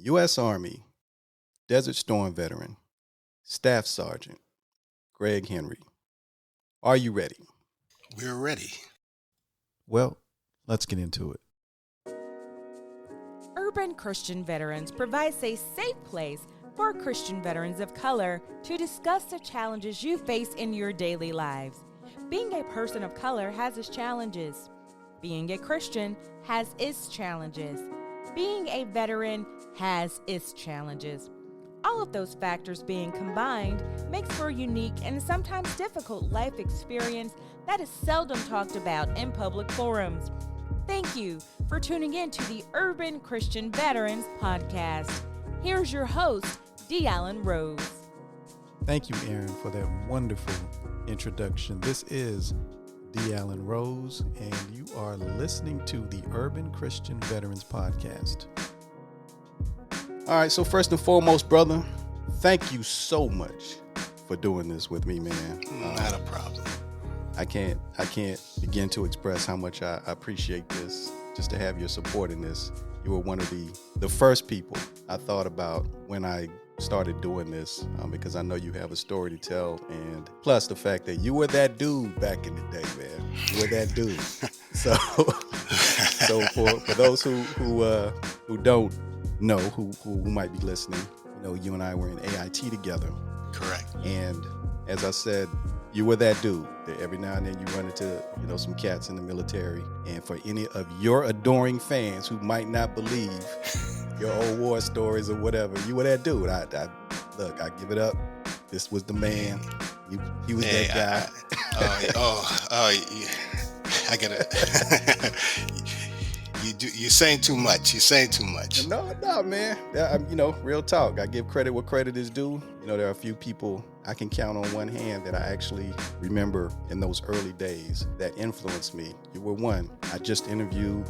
U.S. Army, Desert Storm veteran, Staff Sergeant, Greg Henry. Are you ready? We're ready. Well, let's get into it. Urban Christian Veterans provides a safe place for Christian veterans of color to discuss the challenges you face in your daily lives. Being a person of color has its challenges. Being a Christian has its challenges. Being a veteran has its challenges. All of those factors being combined makes for a unique and sometimes difficult life experience that is seldom talked about in public forums. Thank you for tuning in to the Urban Christian Veterans Podcast. Here's your host, D. Allen Rose. Thank you, Aaron, for that wonderful introduction. This is D. Allen Rose, and you are listening to the Urban Christian Veterans Podcast. All right, so first and foremost, brother, thank you so much for doing this with me, man. Not a problem. I can't begin to express how much I appreciate this, just to have your support in this. You were one of the first people I thought about when I started doing this, because I know you have a story to tell, and plus the fact that you were that dude back in the day, man. You were that dude. So for those who don't know, who might be listening, you and I were in AIT together. Correct. And as I said, you were that dude that every now and then you run into, some cats in the military. And for any of your adoring fans who might not believe your old war stories or whatever, you were that dude. I give it up. This was the man. He was that guy. I gotta. You're saying too much. You're saying too much. No, man. Real talk. I give credit where credit is due. There are a few people I can count on one hand that I actually remember in those early days that influenced me. You were one. I just interviewed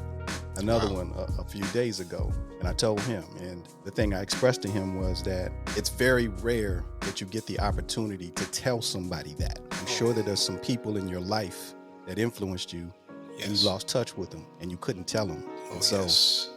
another one a few days ago, and I told him, and the thing I expressed to him was that it's very rare that you get the opportunity to tell somebody that. I'm sure that there's some people in your life that influenced you. Yes. And you lost touch with them and you couldn't tell them. And so yes.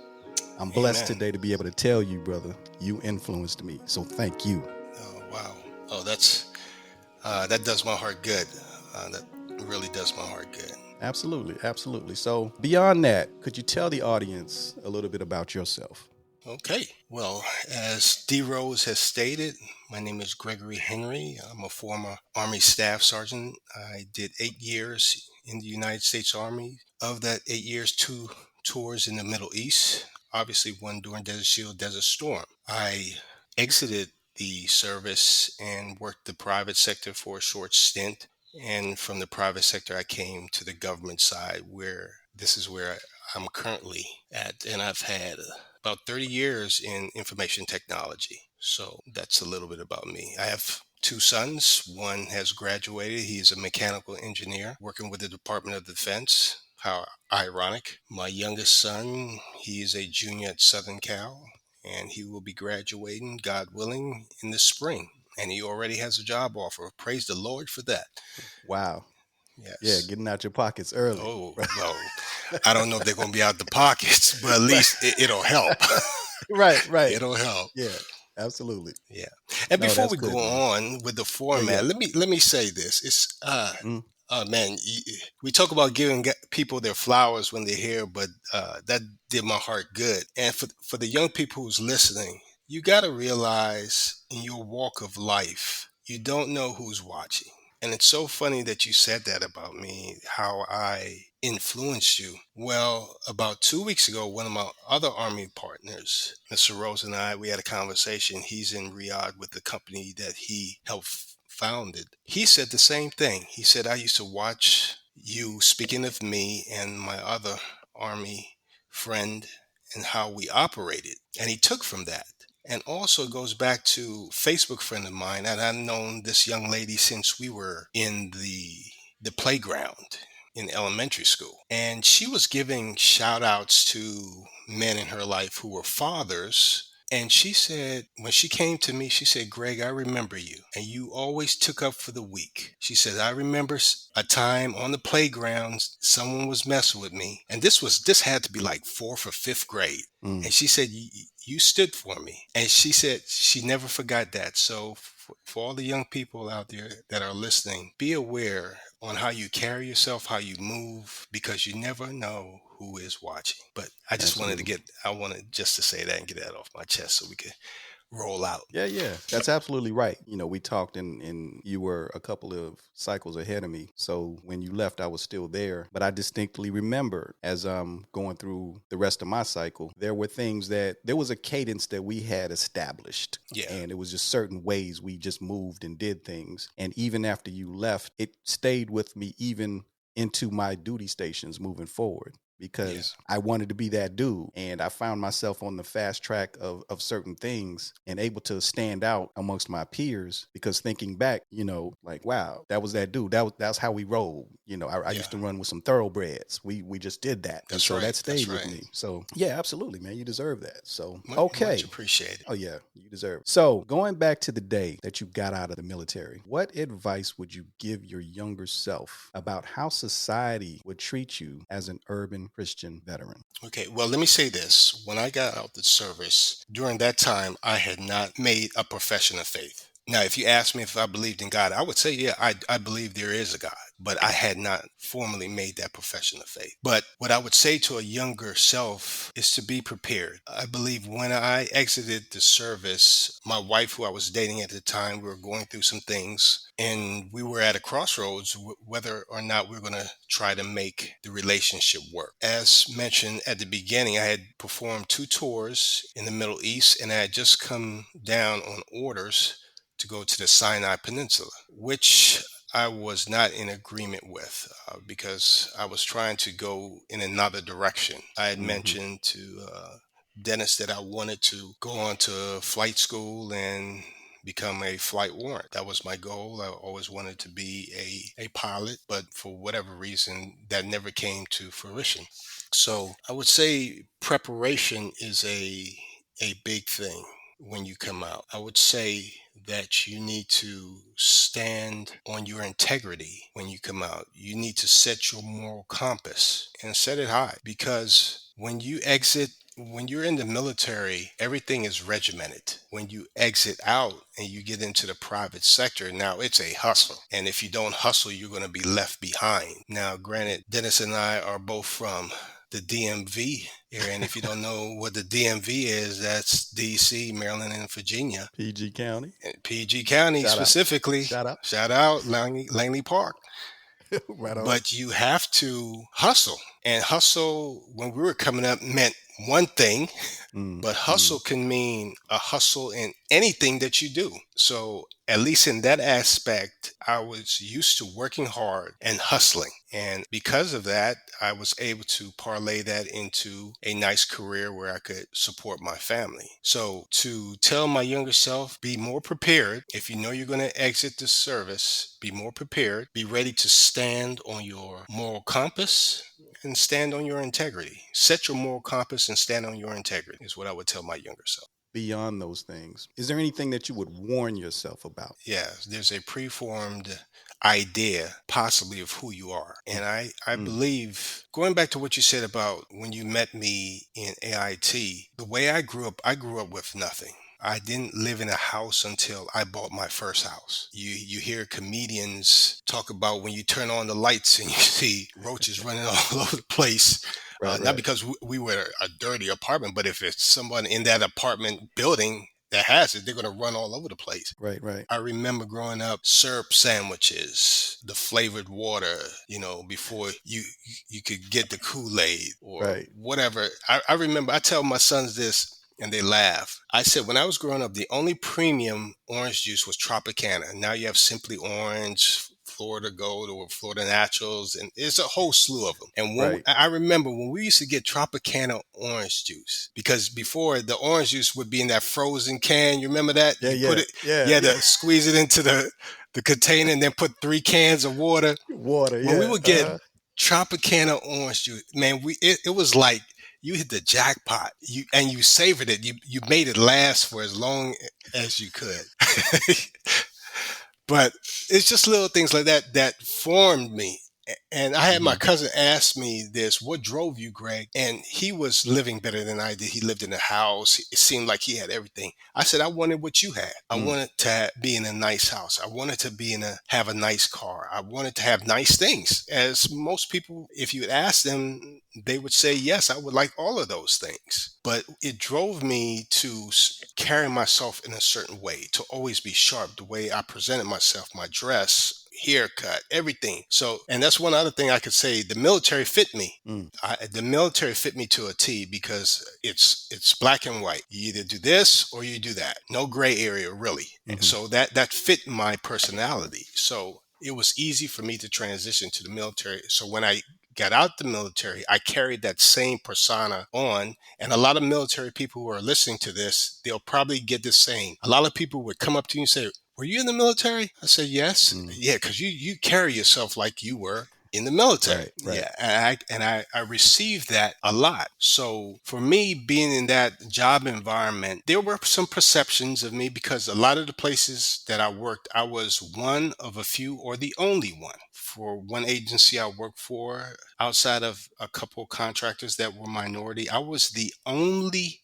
I'm blessed today to be able to tell you, brother, you influenced me. So thank you. Oh, wow. Oh, that does my heart good. That really does my heart good. Absolutely. So beyond that, could you tell the audience a little bit about yourself? Okay. Well, as D. Rose has stated, my name is Gregory Henry. I'm a former Army Staff Sergeant. I did 8 years in the United States Army. Of that 8 years, 2 tours in the Middle East, obviously one during Desert Shield, Desert Storm. I exited the service and worked the private sector for a short stint. And from the private sector, I came to the government side, where this is where I'm currently at. And I've had about 30 years in information technology. So that's a little bit about me. I have 2 sons. One has graduated. He's a mechanical engineer working with the Department of Defense. How ironic. My youngest son, he is a junior at Southern Cal, and he will be graduating, God willing, in the spring. And he already has a job offer. Praise the Lord for that. Wow. Yes. Yeah, getting out your pockets early. Oh, well, I don't know if they're going to be out the pockets, but at least it'll help. Right. It'll help. Yeah, absolutely. Yeah. And before we go man. on with the format, Yeah. let me say this. It's man, we talk about giving people their flowers when they're here, but that did my heart good. And for the young people who's listening, you got to realize in your walk of life, you don't know who's watching. And it's so funny that you said that about me, how I influenced you. Well, about 2 weeks ago, one of my other Army partners, Mr. Rose, and I, we had a conversation. He's in Riyadh with the company that he helped founded. He said the same thing. He said, I used to watch you, speaking of me and my other Army friend, and how we operated. And he took from that. And also goes back to a Facebook friend of mine, and I've known this young lady since we were in the playground in elementary school. And she was giving shout outs to men in her life who were fathers And she said, when she came to me, she said, Greg, I remember you. And you always took up for the weak. She said, I remember a time on the playground, someone was messing with me. And this had to be like fourth or fifth grade. Mm. And she said, you stood for me. And she said she never forgot that. So for all the young people out there that are listening, be aware on how you carry yourself, how you move, because you never know who is watching. But Absolutely. I wanted just to say that and get that off my chest so we could roll out. Yeah, yeah, that's absolutely right. We talked, and you were a couple of cycles ahead of me. So when you left, I was still there. But I distinctly remember as I'm going through the rest of my cycle, there were things there was a cadence that we had established. Yeah. And it was just certain ways we just moved and did things. And even after you left, it stayed with me even into my duty stations moving forward, because I wanted to be that dude. And I found myself on the fast track of certain things and able to stand out amongst my peers, because thinking back, like, wow, that was that dude. That's how we rolled. I used to run with some thoroughbreds. We just did that. And That's so right. that stayed That's with right. me. So yeah, absolutely, man. You deserve that. So, Much okay. appreciated. Oh, yeah, you deserve it. So, going back to the day that you got out of the military, what advice would you give your younger self about how society would treat you as an urban Christian veteran? Okay, well, let me say this. When I got out the service, during that time, I had not made a profession of faith. Now, if you ask me if I believed in God, I would say, yeah, I believe there is a God, but I had not formally made that profession of faith. But what I would say to a younger self is to be prepared. I believe when I exited the service, my wife, who I was dating at the time, we were going through some things, and we were at a crossroads whether or not we were going to try to make the relationship work. As mentioned at the beginning, I had performed 2 tours in the Middle East, and I had just come down on orders to go to the Sinai Peninsula, which I was not in agreement with because I was trying to go in another direction. I had mentioned to Dennis that I wanted to go on to flight school and become a flight warrant. That was my goal. I always wanted to be a pilot, but for whatever reason, that never came to fruition. So I would say preparation is a big thing when you come out. I would say that you need to stand on your integrity when you come out. You need to set your moral compass and set it high, because when you're in the military, everything is regimented. When you exit out and you get into the private sector, now it's a hustle. And if you don't hustle, you're going to be left behind. Now, granted, Dennis and I are both from the DMV area. And if you don't know what the DMV is, that's DC, Maryland, and Virginia. PG County. And PG County Shout out. specifically. Shout out. Shout out Langley Park. Right on. But you have to hustle. And hustle, when we were coming up, meant one thing, but hustle can mean a hustle in anything that you do. So at least in that aspect, I was used to working hard and hustling. And because of that, I was able to parlay that into a nice career where I could support my family. So to tell my younger self, be more prepared. If you know you're going to exit the service, be more prepared. Be ready to stand on your moral compass and stand on your integrity. Set your moral compass and stand on your integrity is what I would tell my younger self. Beyond those things, is there anything that you would warn yourself about? Yeah, there's a preformed idea possibly of who you are. And I believe, going back to what you said about when you met me in AIT, the way I grew up with nothing. I didn't live in a house until I bought my first house. You hear comedians talk about when you turn on the lights and you see roaches running all over the place. Not because we were a dirty apartment, but if it's someone in that apartment building that has it, they're going to run all over the place. Right, right. I remember growing up, syrup sandwiches, the flavored water, before you could get the Kool-Aid or whatever. I remember, I tell my sons this and they laugh. I said, when I was growing up, the only premium orange juice was Tropicana. Now you have Simply Orange, Florida Gold, or Florida Naturals, and there's a whole slew of them. And I remember when we used to get Tropicana orange juice, because before the orange juice would be in that frozen can. You remember that? You had to squeeze it into the container and then put 3 cans of water. When we would get Tropicana orange juice, man, it was like you hit the jackpot. You savored it. You made it last for as long as you could. But it's just little things like that that formed me. And I had my Hmm. cousin ask me this, what drove you, Greg? And he was living better than I did. He lived in a house. It seemed like he had everything. I said, I wanted what you had. I Mm. wanted to be in a nice house. I wanted to have a nice car. I wanted to have nice things. As most people, if you would ask them, they would say, yes, I would like all of those things. But it drove me to carry myself in a certain way, to always be sharp, the way I presented myself, my dress, haircut, everything. So, and that's one other thing I could say. The military fit me. Mm. The military fit me to a T because it's black and white. You either do this or you do that. No gray area really. Hmm. So that fit my personality. So it was easy for me to transition to the military. So when I got out the military, I carried that same persona on. And a lot of military people who are listening to this, they'll probably get the same. A lot of people would come up to you and say, were you in the military? I said, yes. Mm. Yeah, because you carry yourself like you were in the military. Right, right. Yeah. And I received that a lot. So for me, being in that job environment, there were some perceptions of me because a lot of the places that I worked, I was one of a few or the only one. For one agency I worked for, outside of a couple contractors that were minority, I was the only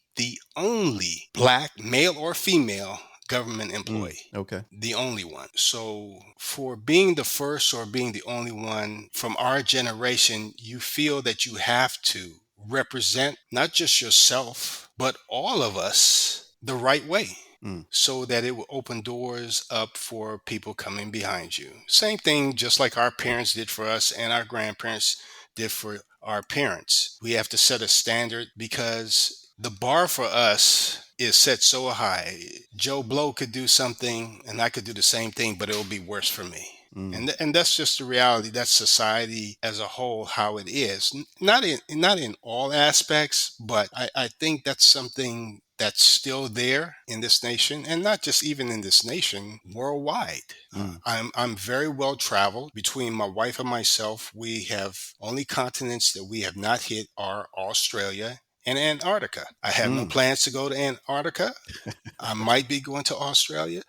black male or female government Mm. employee. Okay. The only one. So, for being the first or being the only one from our generation, you feel that you have to represent not just yourself, but all of us the right way Mm. so that it will open doors up for people coming behind you. Same thing, just like our parents did for us and our grandparents did for our parents. We have to set a standard because the bar for us is set so high. Joe Blow could do something and I could do the same thing, but it'll be worse for me. Mm. And that's just the reality. That's society as a whole, how it is. Not in all aspects, but I think that's something that's still there in this nation, and not just even in this nation, worldwide. Mm. I'm very well traveled. Between my wife and myself, we have only continents that we have not hit are Australia and Antarctica. I have no Mm. plans to go to Antarctica. I might be going to Australia,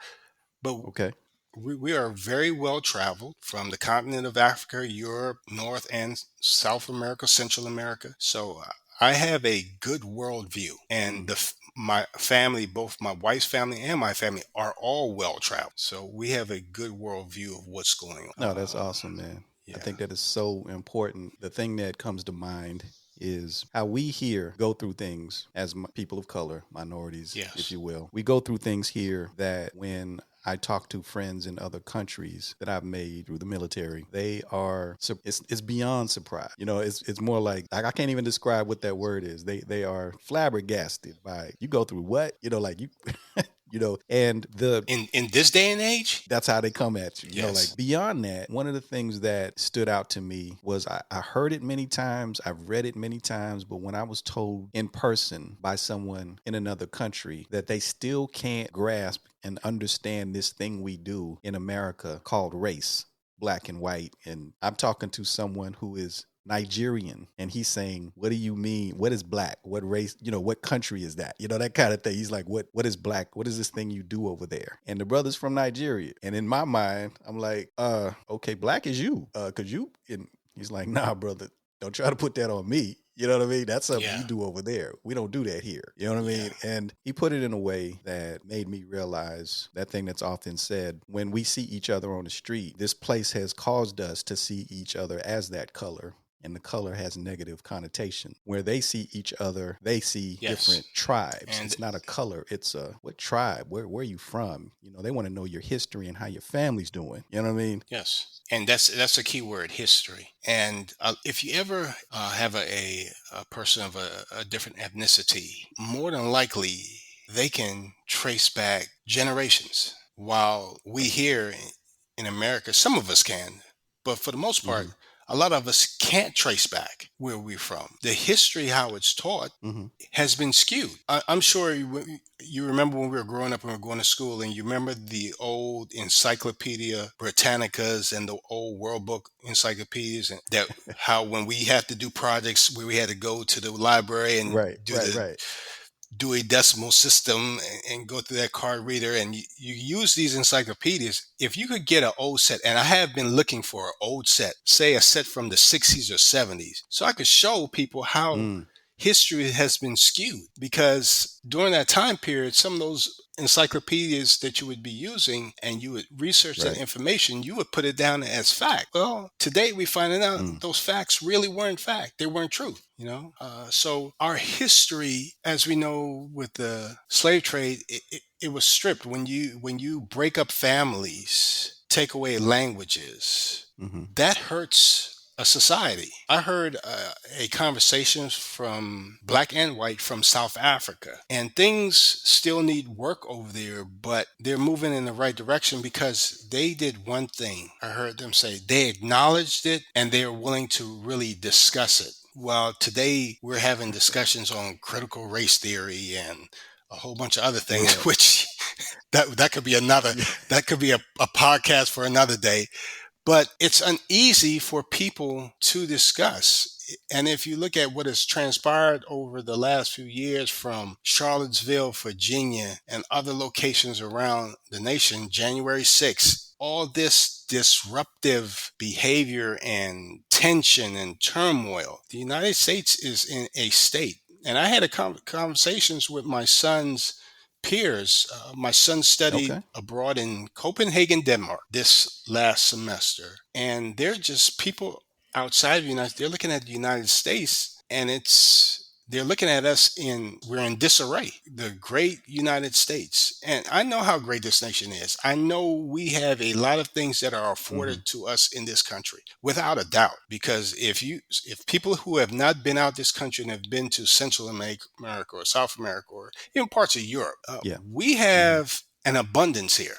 but Okay. we are very well traveled from the continent of Africa, Europe, North and South America, Central America. So I have a good worldview, and Mm. my family, both my wife's family and my family, are all well traveled. So we have a good worldview of what's going on. No, that's awesome, man. I Yeah. think that is so important. The thing that comes to mind is how we here go through things as people of color, minorities, if Yes. you will. We go through things here that when I talk to friends in other countries that I've made through the military, they are it's beyond surprise. You know, it's more like I can't even describe what that word is. They are flabbergasted by you go through what? You know, like you you know, and the In this day and age, that's how they come at you. You know, like yes. beyond that, one of the things that stood out to me was I heard it many times, I've read it many times, but when I was told in person by someone in another country that they still can't grasp and understand this thing we do in America called race, black and white. And I'm talking to someone who is Nigerian, and he's saying, what do you mean? What is black? What race? You know, what country is that? You know, that kind of thing. He's like, what is black? What is this thing you do over there? And the brother's from Nigeria. And in my mind, I'm like, okay, black is you. Cause you, and he's like, nah, brother, don't try to put that on me. You know what I mean? That's something Yeah. you do over there. We don't do that here. You know what I mean? Yeah. And he put it in a way that made me realize that thing that's often said when we see each other on the street, this place has caused us to see each other as that color. And the color has negative connotation. Where they see each other, they see Yes. different tribes. And It's not a color. It's a what tribe? Where are you from? You know, they want to know your history and how your family's doing. You know what I mean? yes, and that's a key word, history. And if you ever have a person of a different ethnicity, more than likely they can trace back generations. While we here in America, some of us can, but for the most part, Mm-hmm. a lot of us can't trace back where we're from. The history, how it's taught, Hmm. has been skewed. I'm sure you remember when we were growing up and we were going to school, and you remember the old Encyclopedia Britannicas and the old World Book encyclopedias, and that how when we had to do projects where we had to go to the library and Right, right, right. do a decimal system and go through that card reader, and you use these encyclopedias. If you could get an old set, and I have been looking for an old set, say a set from the 60s or 70s, so I could show people how Mm, history has been skewed, because during that time period, some of those encyclopedias that you would be using and you would research that right. information, you would put it down as fact. Well, today we finding out Mm, those facts really weren't fact. They weren't true. So our history, as we know with the slave trade, it was stripped. When you break up families, take away languages, hmm. that hurts a society. I heard a conversation from black and white from South Africa, and things still need work over there, but they're moving in the right direction because they did one thing. I heard them say they acknowledged it and they're willing to really discuss it. Well, today we're having discussions on critical race theory and a whole bunch of other things, Well, which that could be another, yeah. that could be a podcast for another day. But it's uneasy for people to discuss. And if you look at what has transpired over the last few years from Charlottesville, Virginia, and other locations around the nation, January 6th, all this disruptive behavior and tension and turmoil, the United States is in a state. And I had conversations with my son's peers. My son studied Okay. abroad in Copenhagen, Denmark this last semester. And they're just people outside of the United States. They're looking at the United States, and they're looking at us we're in disarray, the great United States. And I know how great this nation is. I know we have a lot of things that are Hmm. afforded to us in this country, without a doubt. Because if people who have not been out this country and have been to Central America or South America or even parts of Europe, Yeah. we Hmm. have an abundance here,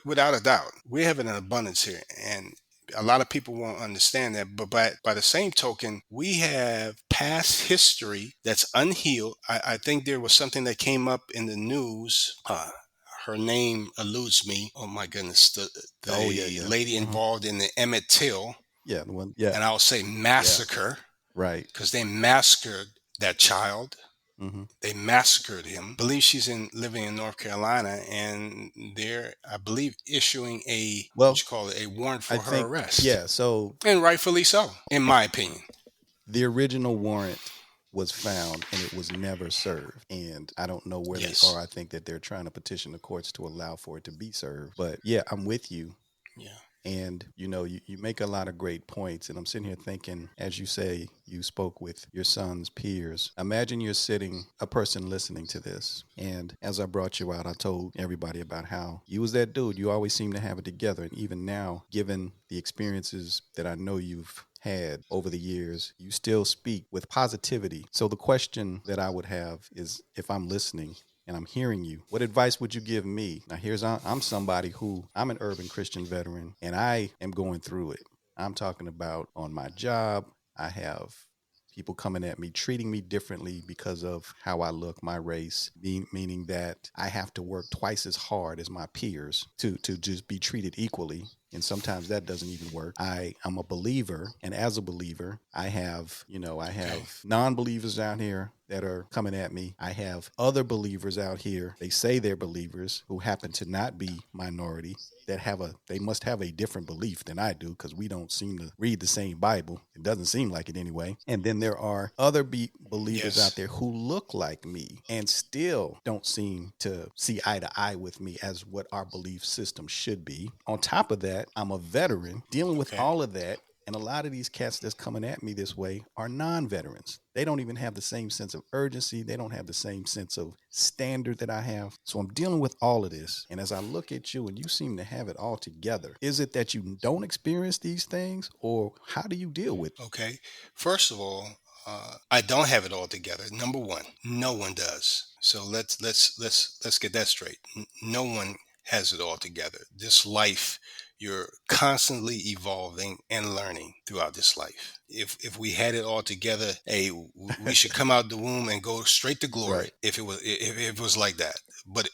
without a doubt. We have an abundance here, and a lot of people won't understand that. But by the same token, we have past history that's unhealed. I think there was something that came up in the news. Her name eludes me. Oh my goodness, Oh, yeah, the yeah. lady Hmm. involved in the Emmett Till, Yeah, the one. Yeah, and I'll say yeah. massacre, Right. because they massacred that child. Hmm. They massacred him. I believe she's living in North Carolina, and they're, I believe, issuing a, what Well, you call it, a warrant I for her think, arrest, yeah. So and rightfully so, in my opinion. the original warrant was found and it was never served. And I don't know where they are. Yes. I think that they're trying to petition the courts to allow for it to be served. But yeah, I'm with you. Yeah. And you make a lot of great points. And I'm sitting here thinking, as you say, you spoke with your son's peers. Imagine you're sitting, a person listening to this. And as I brought you out, I told everybody about how you was that dude. You always seem to have it together. And even now, given the experiences that I know you've had over the years, you still speak with positivity. So the question that I would have is, if I'm listening and I'm hearing you, what advice would you give me? Now, I'm somebody who, I'm an urban Christian veteran and I am going through it. I'm talking about on my job. I have people coming at me, treating me differently because of how I look, my race, meaning that I have to work twice as hard as my peers to just be treated equally. And sometimes that doesn't even work. I'm a believer, and as a believer, I Okay. have non-believers out here that are coming at me. I have other believers out here. They say they're believers who happen to not be minority, they must have a different belief than I do, because we don't seem to read the same Bible. It doesn't seem like it anyway. And then there are other believers out Yes. there who look like me and still don't seem to see eye to eye with me as what our belief system should be. On top of that, I'm a veteran dealing with Okay. all of that. And a lot of these cats that's coming at me this way are non-veterans. They don't even have the same sense of urgency. They don't have the same sense of standard that I have. So I'm dealing with all of this. And as I look at you and you seem to have it all together, is it that you don't experience these things, or how do you deal with it? Okay. First of all, I don't have it all together. Number one, no one does. So let's get that straight. No one has it all together. This life, You're constantly evolving and learning throughout this life. If we had it all together, hey, we should come out the womb and go straight to glory. Right. If it was like that, but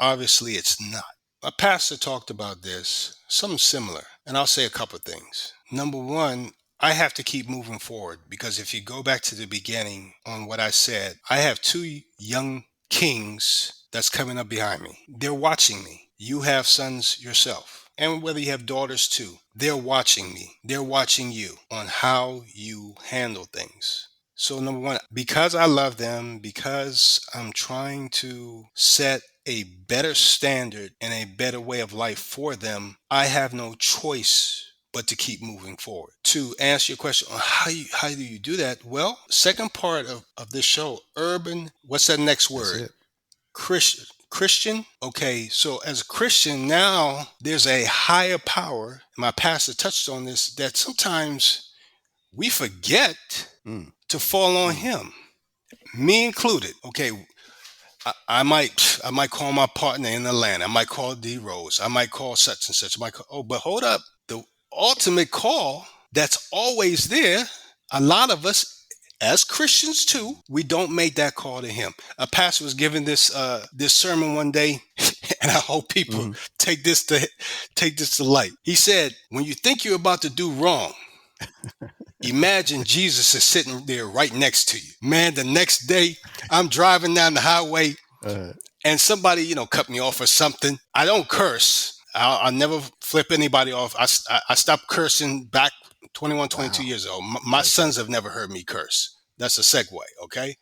obviously it's not. My pastor talked about this, something similar, and I'll say a couple of things. Number one, I have to keep moving forward because if you go back to the beginning on what I said, I have two young kings that's coming up behind me. They're watching me. You have sons yourself. And whether you have daughters too, they're watching me. They're watching you on how you handle things. So, number one, because I love them, because I'm trying to set a better standard and a better way of life for them, I have no choice but to keep moving forward. To answer your question, how do you do that? Well, second part of this show, urban, what's that next That's word? it. Christian. Okay, so as a Christian now, there's a higher power. My pastor touched on this, that sometimes we forget Mm. to fall on him, me included. Okay, I might call my partner in the land. I might call D Rose. I might call such and such. But hold up, the ultimate call that's always there. A lot of us, as Christians too, we don't make that call to him. A pastor was giving this sermon one day, and I hope people Hmm. take this to light. He said, "When you think you're about to do wrong, imagine Jesus is sitting there right next to you." Man, the next day I'm driving down the highway Uh, and somebody, cut me off or something. I don't curse. I'll never flip anybody off. I stopped cursing back 21, 22 wow. years old. My Okay. sons have never heard me curse. That's a segue, okay?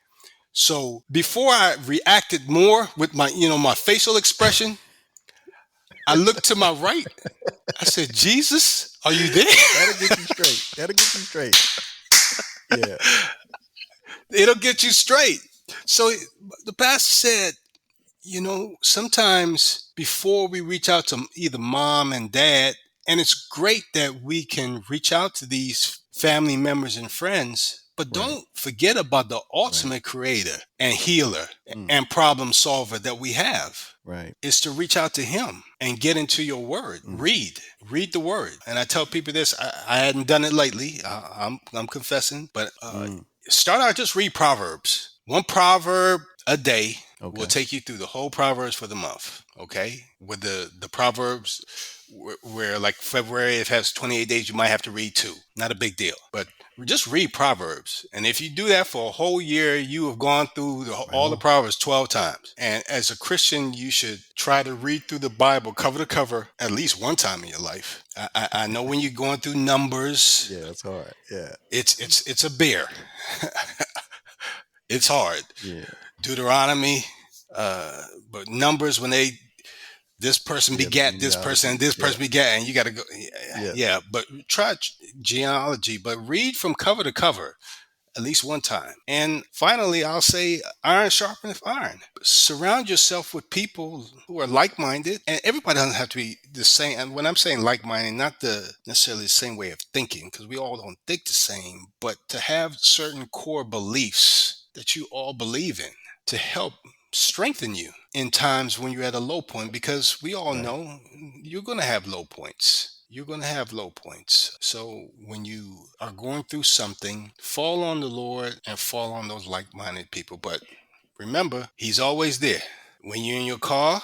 So before I reacted more with my facial expression, I looked to my right. I said, "Jesus, are you there?" That'll get you straight. That'll get you straight. Yeah. It'll get you straight. So the pastor said, sometimes before we reach out to either mom and dad, and it's great that we can reach out to these family members and friends, but Right. don't forget about the Right. ultimate creator and healer Mm. and problem solver that we have. Right. Is to reach out to him and get into your word. Mm. Read the word. And I tell people this. I hadn't done it lately. I'm confessing, but start out, just read Proverbs. One proverb a day will Okay. take you through the whole Proverbs for the month. Okay, with the Proverbs where like February, if it has 28 days, you might have to read two. Not a big deal, but just read Proverbs. And if you do that for a whole year, you have gone through all the on. Proverbs 12 times. And as a Christian, you should try to read through the Bible cover to cover at least one time in your life. I know when you're going through Numbers, Yeah, it's hard. Yeah. it's a bear. It's hard. Yeah. Deuteronomy, but Numbers, when this person Yeah, the begat this person, and this genealogy. person begat, and you got to go. Yeah. Yeah, but try genealogy, but read from cover to cover at least one time. And finally, I'll say iron sharpeneth iron. Surround yourself with people who are like-minded, and everybody doesn't have to be the same. And when I'm saying like-minded, not necessarily the same way of thinking, because we all don't think the same, but to have certain core beliefs that you all believe in to help strengthen you in times when you're at a low point, because we all Right. know you're going to have low points. You're going to have low points. So when you are going through something, fall on the Lord and fall on those like-minded people. But remember, he's always there. When you're in your car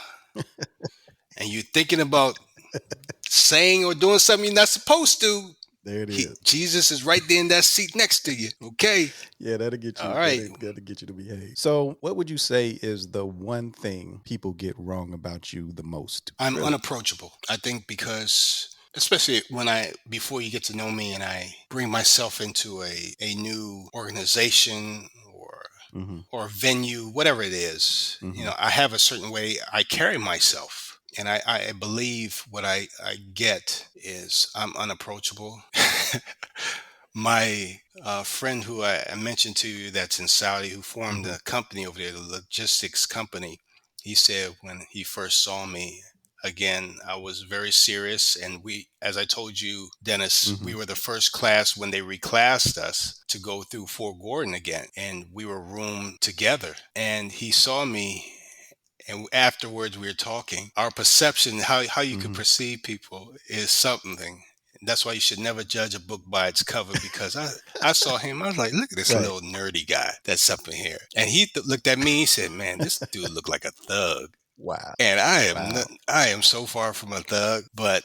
and you're thinking about saying or doing something you're not supposed to, There it is. Jesus is right there in that seat next to you. Okay. Yeah, that'll get you. All right. That'll get you to behave. So, what would you say is the one thing people get wrong about you the most? I'm Really? unapproachable. I think because, especially before you get to know me and I bring myself into a new organization Mm-hmm. or venue, whatever it is, Mhm. I have a certain way I carry myself. And I believe what I get is I'm unapproachable. My friend who I mentioned to you that's in Saudi, who formed a company over there, the logistics company, he said when he first saw me, again, I was very serious. And as I told you, Dennis, we were the first class when they reclassed us to go through Fort Gordon again. And we were roomed together. And he saw me And afterwards we were talking. Our perception, how you could Hmm. perceive people is something. That's why you should never judge a book by its cover, because I saw him. I was like, look at this Right. little nerdy guy that's up in here. And he looked at me. He said, man, this dude looked like a thug. Wow. And Wow. I am so far from a thug, but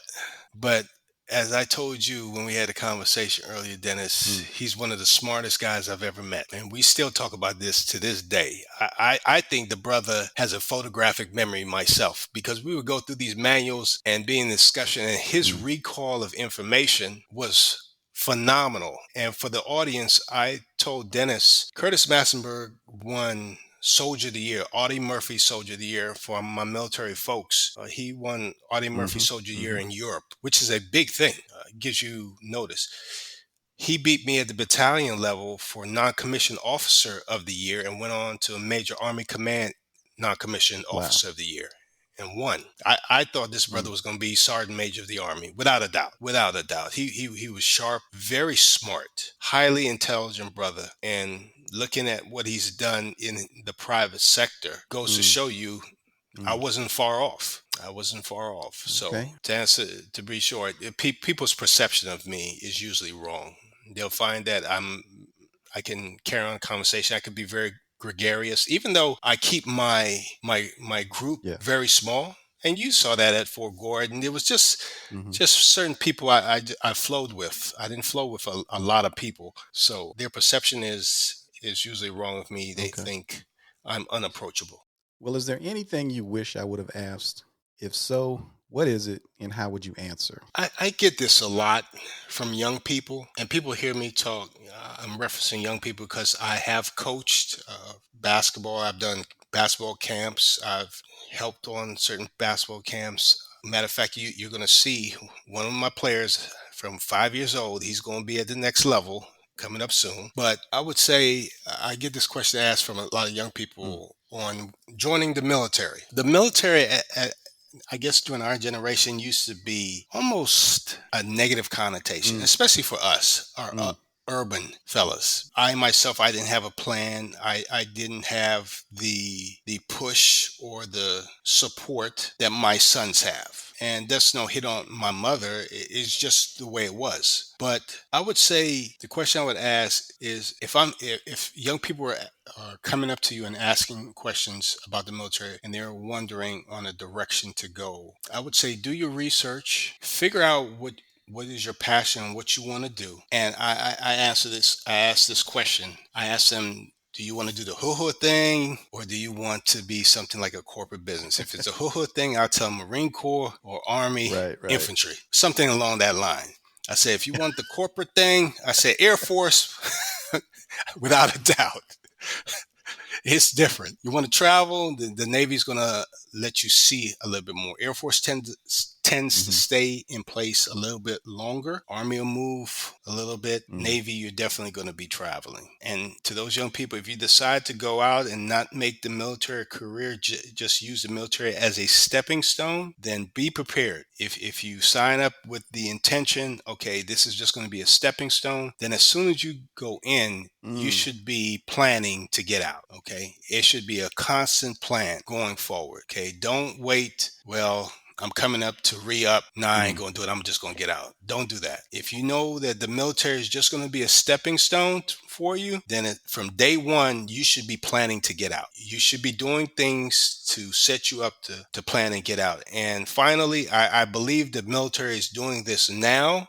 as I told you when we had a conversation earlier, Dennis, Mm. he's one of the smartest guys I've ever met. And we still talk about this to this day. I think the brother has a photographic memory myself, because we would go through these manuals and be in discussion, and his Mm. recall of information was phenomenal. And for the audience, I told Dennis, Curtis Massenberg won Soldier of the Year, Audie Murphy Soldier of the Year for my military folks. He won Audie Murphy Hmm. Soldier of the Year Hmm. in Europe, which is a big thing. Gives you notice. He beat me at the battalion level for non-commissioned officer of the year, and went on to a major Army Command non-commissioned Wow. officer of the year and won. I thought this brother Mm. was going to be sergeant major of the Army, without a doubt. Without a doubt. He was sharp, very smart, highly intelligent brother. And looking at what he's done in the private sector goes to Mm. show you I Mm. wasn't far off. I wasn't far off. So Okay. to answer, to be short, people's perception of me is usually wrong. They'll find that I can carry on a conversation. I could be very gregarious, even though I keep my group Yeah. very small. And you saw that at Fort Gordon. It was Hmm. just certain people I flowed with. I didn't flow with a lot of people, so their perception is usually wrong with me. They Okay. think I'm unapproachable. Well, is there anything you wish I would have asked? If so, what is it and how would you answer? I get this a lot from young people, and people hear me talk. I'm referencing young people because I have coached basketball. I've done basketball camps. I've helped on certain basketball camps. Matter of fact, you're going to see one of my players from 5 years old. He's going to be at the next level coming up soon. But I would say I get this question asked from a lot of young Mm. people on joining the military. The military I guess during our generation used to be almost a negative connotation, Mm. especially for us, our Mm. urban fellas. I myself, I didn't have a plan. I didn't have the push or the support that my sons have. And that's no hit on my mother. It's just the way it was. But I would say the question I would ask is, if young people are coming up to you and asking questions about the military, and they're wondering on a direction to go, I would say do your research, figure out what is your passion, what you want to do. And I answer this. I ask this question. I ask them, do you want to do the hoo-hoo thing, or do you want to be something like a corporate business? If it's a hoo-hoo thing, I'll tell Marine Corps or Army Right. Right. infantry, something along that line. I say, if you want the corporate thing, I say Air Force, without a doubt. It's different. You want to travel, the Navy's going to let you see a little bit more. Air Force tends to Hmm. stay in place a little bit longer. Army will move a little bit. Mm. Navy, you're definitely going to be traveling. And to those young people, if you decide to go out and not make the military career, just use the military as a stepping stone, then be prepared. If you sign up with the intention, okay, this is just going to be a stepping stone, then as soon as you go in, you Mm. should be planning to get out. Okay. It should be a constant plan going forward. Okay. Don't wait. Well, I'm coming up to re-up. Nah, I ain't Mm. going to do it. I'm just going to get out. Don't do that. If you know that the military is just going to be a stepping stone for you, then from day one, you should be planning to get out. You should be doing things to set you up to plan and get out. And finally, I believe the military is doing this now.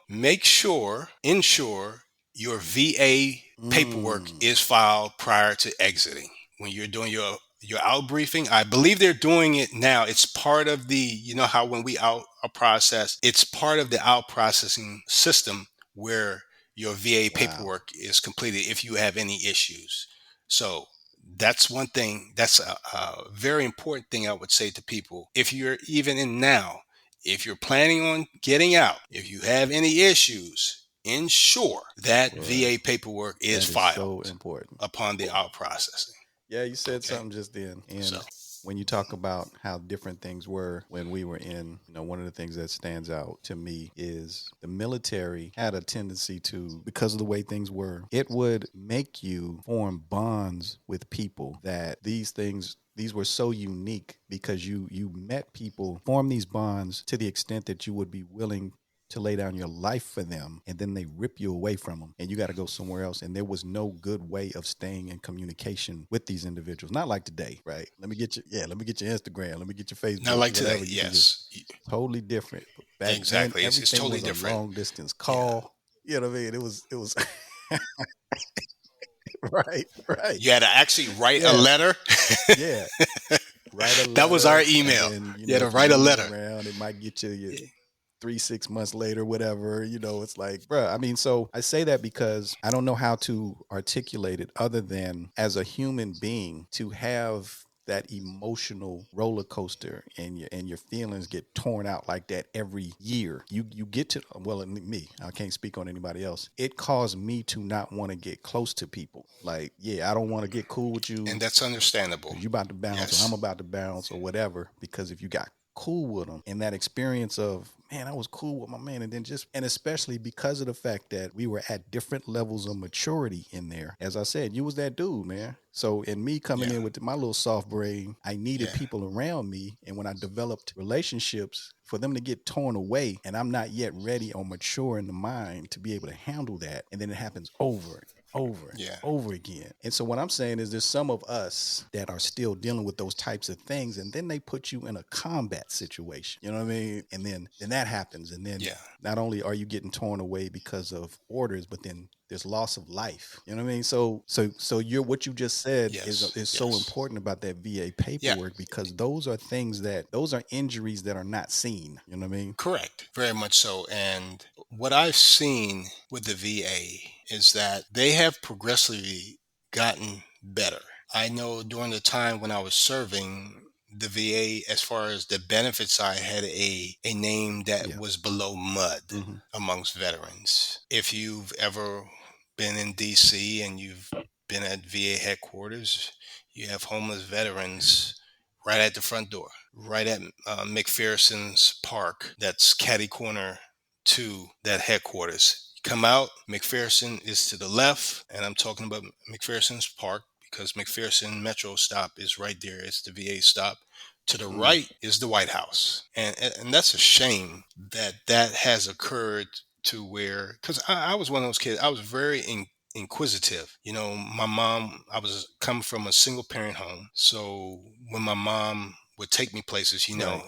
Ensure your VA paperwork Mm. is filed prior to exiting. When you're doing your out briefing, I believe they're doing it now. It's part of the, you know how when we out a process, it's part of the out processing system where your VA Wow. paperwork is completed if you have any issues. So that's one thing. That's a very important thing I would say to people. If you're even in now, if you're planning on getting out, if you have any issues, ensure that Boy, VA paperwork is that is so filed important. upon the out processing. Yeah, you said Okay. something just then, So, and when you talk about how different things were when we were in, one of the things that stands out to me is the military had a tendency to, because of the way things were, it would make you form bonds with people that these were so unique because you met people, form these bonds to the extent that you would be willing to lay down your life for them, and then they rip you away from them and you got to go somewhere else, and there was no good way of staying in communication with these individuals, not like today, right? Let me get your Instagram, let me get your Not Facebook, like today. whatever. You can just Yes, totally different. But back then exactly. It's everything totally was a different. long distance Yeah. call. You know what I mean? It was right, right. You had to actually write a Yeah, letter. yeah. Write a That was our letter, and email. then You had to if you write a move letter. around, it might get you Yeah. 3 6 months later, whatever. It's like, bruh. I mean, so I say that because I don't know how to articulate it other than as a human being to have that emotional roller coaster, and your feelings get torn out like that every year. You get to, well, me, I can't speak on anybody else. It caused me to not want to get close to people. Like, yeah, I don't want to get cool with you And that's understandable. because you about to bounce or I'm Yes. about to bounce or whatever. Because if you got cool with them, and that experience of, man, I was cool with my man, and then just, and especially because of the fact that we were at different levels of maturity in there. As I said, you was that dude, man. So in me coming Yeah. in with my little soft brain, I needed Yeah. people around me, and when I developed relationships, for them to get torn away, and I'm not yet ready or mature in the mind to be able to handle that, and then it happens over and Yeah. over again. And so what I'm saying is there's some of us that are still dealing with those types of things, and then they put you in a combat situation. You know what I mean? And then that happens, and then Yeah. not only are you getting torn away because of orders, but then there's loss of life. You know what I mean? So you're, what you just said Yes. is so Yes. important about that VA Yeah. paperwork, because those are injuries that are not seen. You know what I mean? Correct. Very much so. And what I've seen with the VA is that they have progressively gotten better. I know during the time when I was serving the VA, as far as the benefits, I had a name that Yeah. was below mud Hmm. amongst veterans. If you've ever been in DC and you've been at VA headquarters, you have homeless veterans right at the front door, right at McPherson's Park. That's catty corner to that headquarters. You come out, McPherson is to the left, and I'm talking about McPherson's Park because McPherson Metro stop is right there. It's the VA stop. To the Mm. right is the White House, and that's a shame that that has occurred to where, because I was one of those kids. I was very inquisitive. You know, my mom, I was coming from a single parent home. So when my mom would take me places, Right.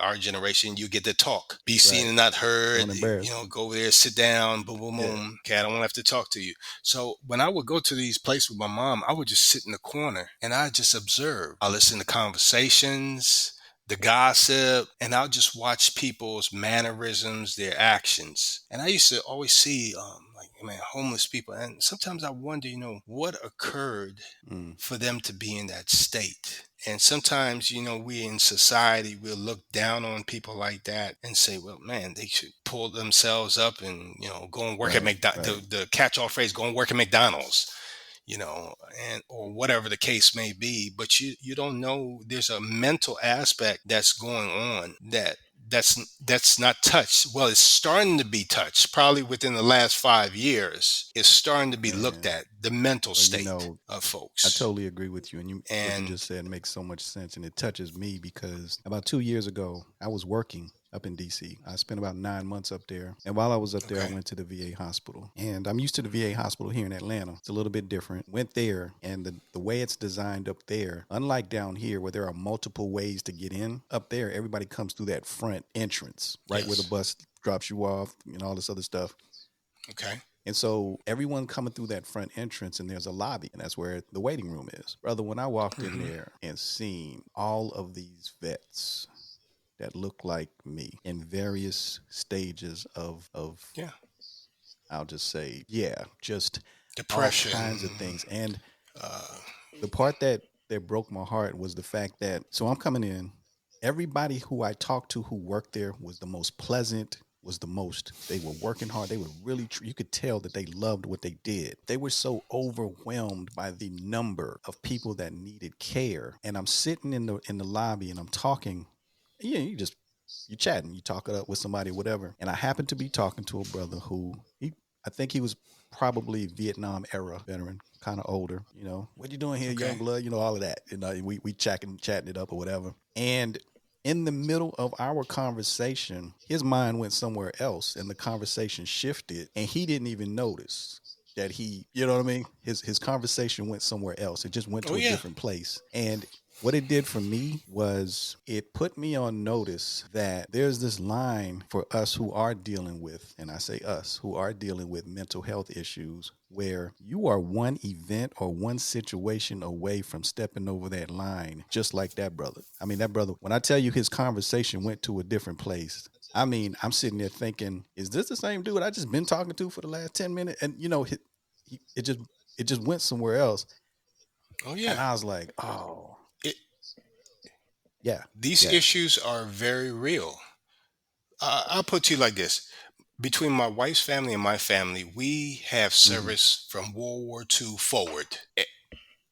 our generation, you get to talk, be seen Right. and not heard, Don't embarrass me. go over there, sit down, boom, boom, Yeah. boom. Okay, I don't want to have to talk to you. So when I would go to these places with my mom, I would just sit in the corner and I just observe. I listen to conversations, the gossip, and I'll just watch people's mannerisms, their actions. And I used to always see, like, man, homeless people. And sometimes I wonder, what occurred Mm. for them to be in that state. And sometimes, we in society will look down on people like that and say, well, man, they should pull themselves up and, go and work at Right. McDonald's. Right. The catch-all phrase, go and work at McDonald's, and or whatever the case may be. But you don't know there's a mental aspect that's going on that's not touched. Well, it's starting to be touched. Probably within the last 5 years, it's starting to be looked Man. at, the mental Well, state of I folks. totally agree with you, and what you And just said makes so much sense, and it touches me because about 2 years ago, I was working up in DC. I spent about 9 months up there, and while I was up there, I okay, went to the VA hospital, and I'm used to the VA hospital here in Atlanta. It's a little bit different. Went there, and the way it's designed up there, unlike down here where there are multiple ways to get in, up there everybody comes through that front entrance, right where the yes, bus drops you off, and all this other stuff. okay, And so everyone coming through that front entrance, and there's a lobby, and that's where the waiting room is. Brother, when I walked in hmm there and seen all of these vets that look like me in various stages of yeah, I'll just say, yeah, just all kinds of depression, things. And uh, the part that broke my heart was the fact that, so I'm coming in, everybody who I talked to who worked there was the most pleasant, was the most. They were working hard. They were really, you could tell that they loved what they did. They were so overwhelmed by the number of people that needed care. And I'm sitting in the lobby and I'm talking. Yeah, you chatting, you talk it up with somebody, whatever. And I happened to be talking to a brother who I think he was probably Vietnam era veteran, kind of older. What you doing here, young Okay. blood? All of that. We chatting it up or whatever. And in the middle of our conversation, his mind went somewhere else, and the conversation shifted, and he didn't even notice that you know what I mean? His conversation went somewhere else. It just went Oh to a yeah. different place, and what it did for me was it put me on notice that there's this line for us who are dealing with, and I say us, who are dealing with mental health issues, where you are one event or one situation away from stepping over that line, just like that brother. I mean, that brother, when I tell you his conversation went to a different place, I mean, I'm sitting there thinking, is this the same dude I just been talking to for the last 10 minutes? And, it just went somewhere else. Oh And yeah. I was like, oh, It, yeah, these yeah. issues are very real. I'll put to you like this. Between my wife's family and my family, we have Mm-hmm. service from World War II forward.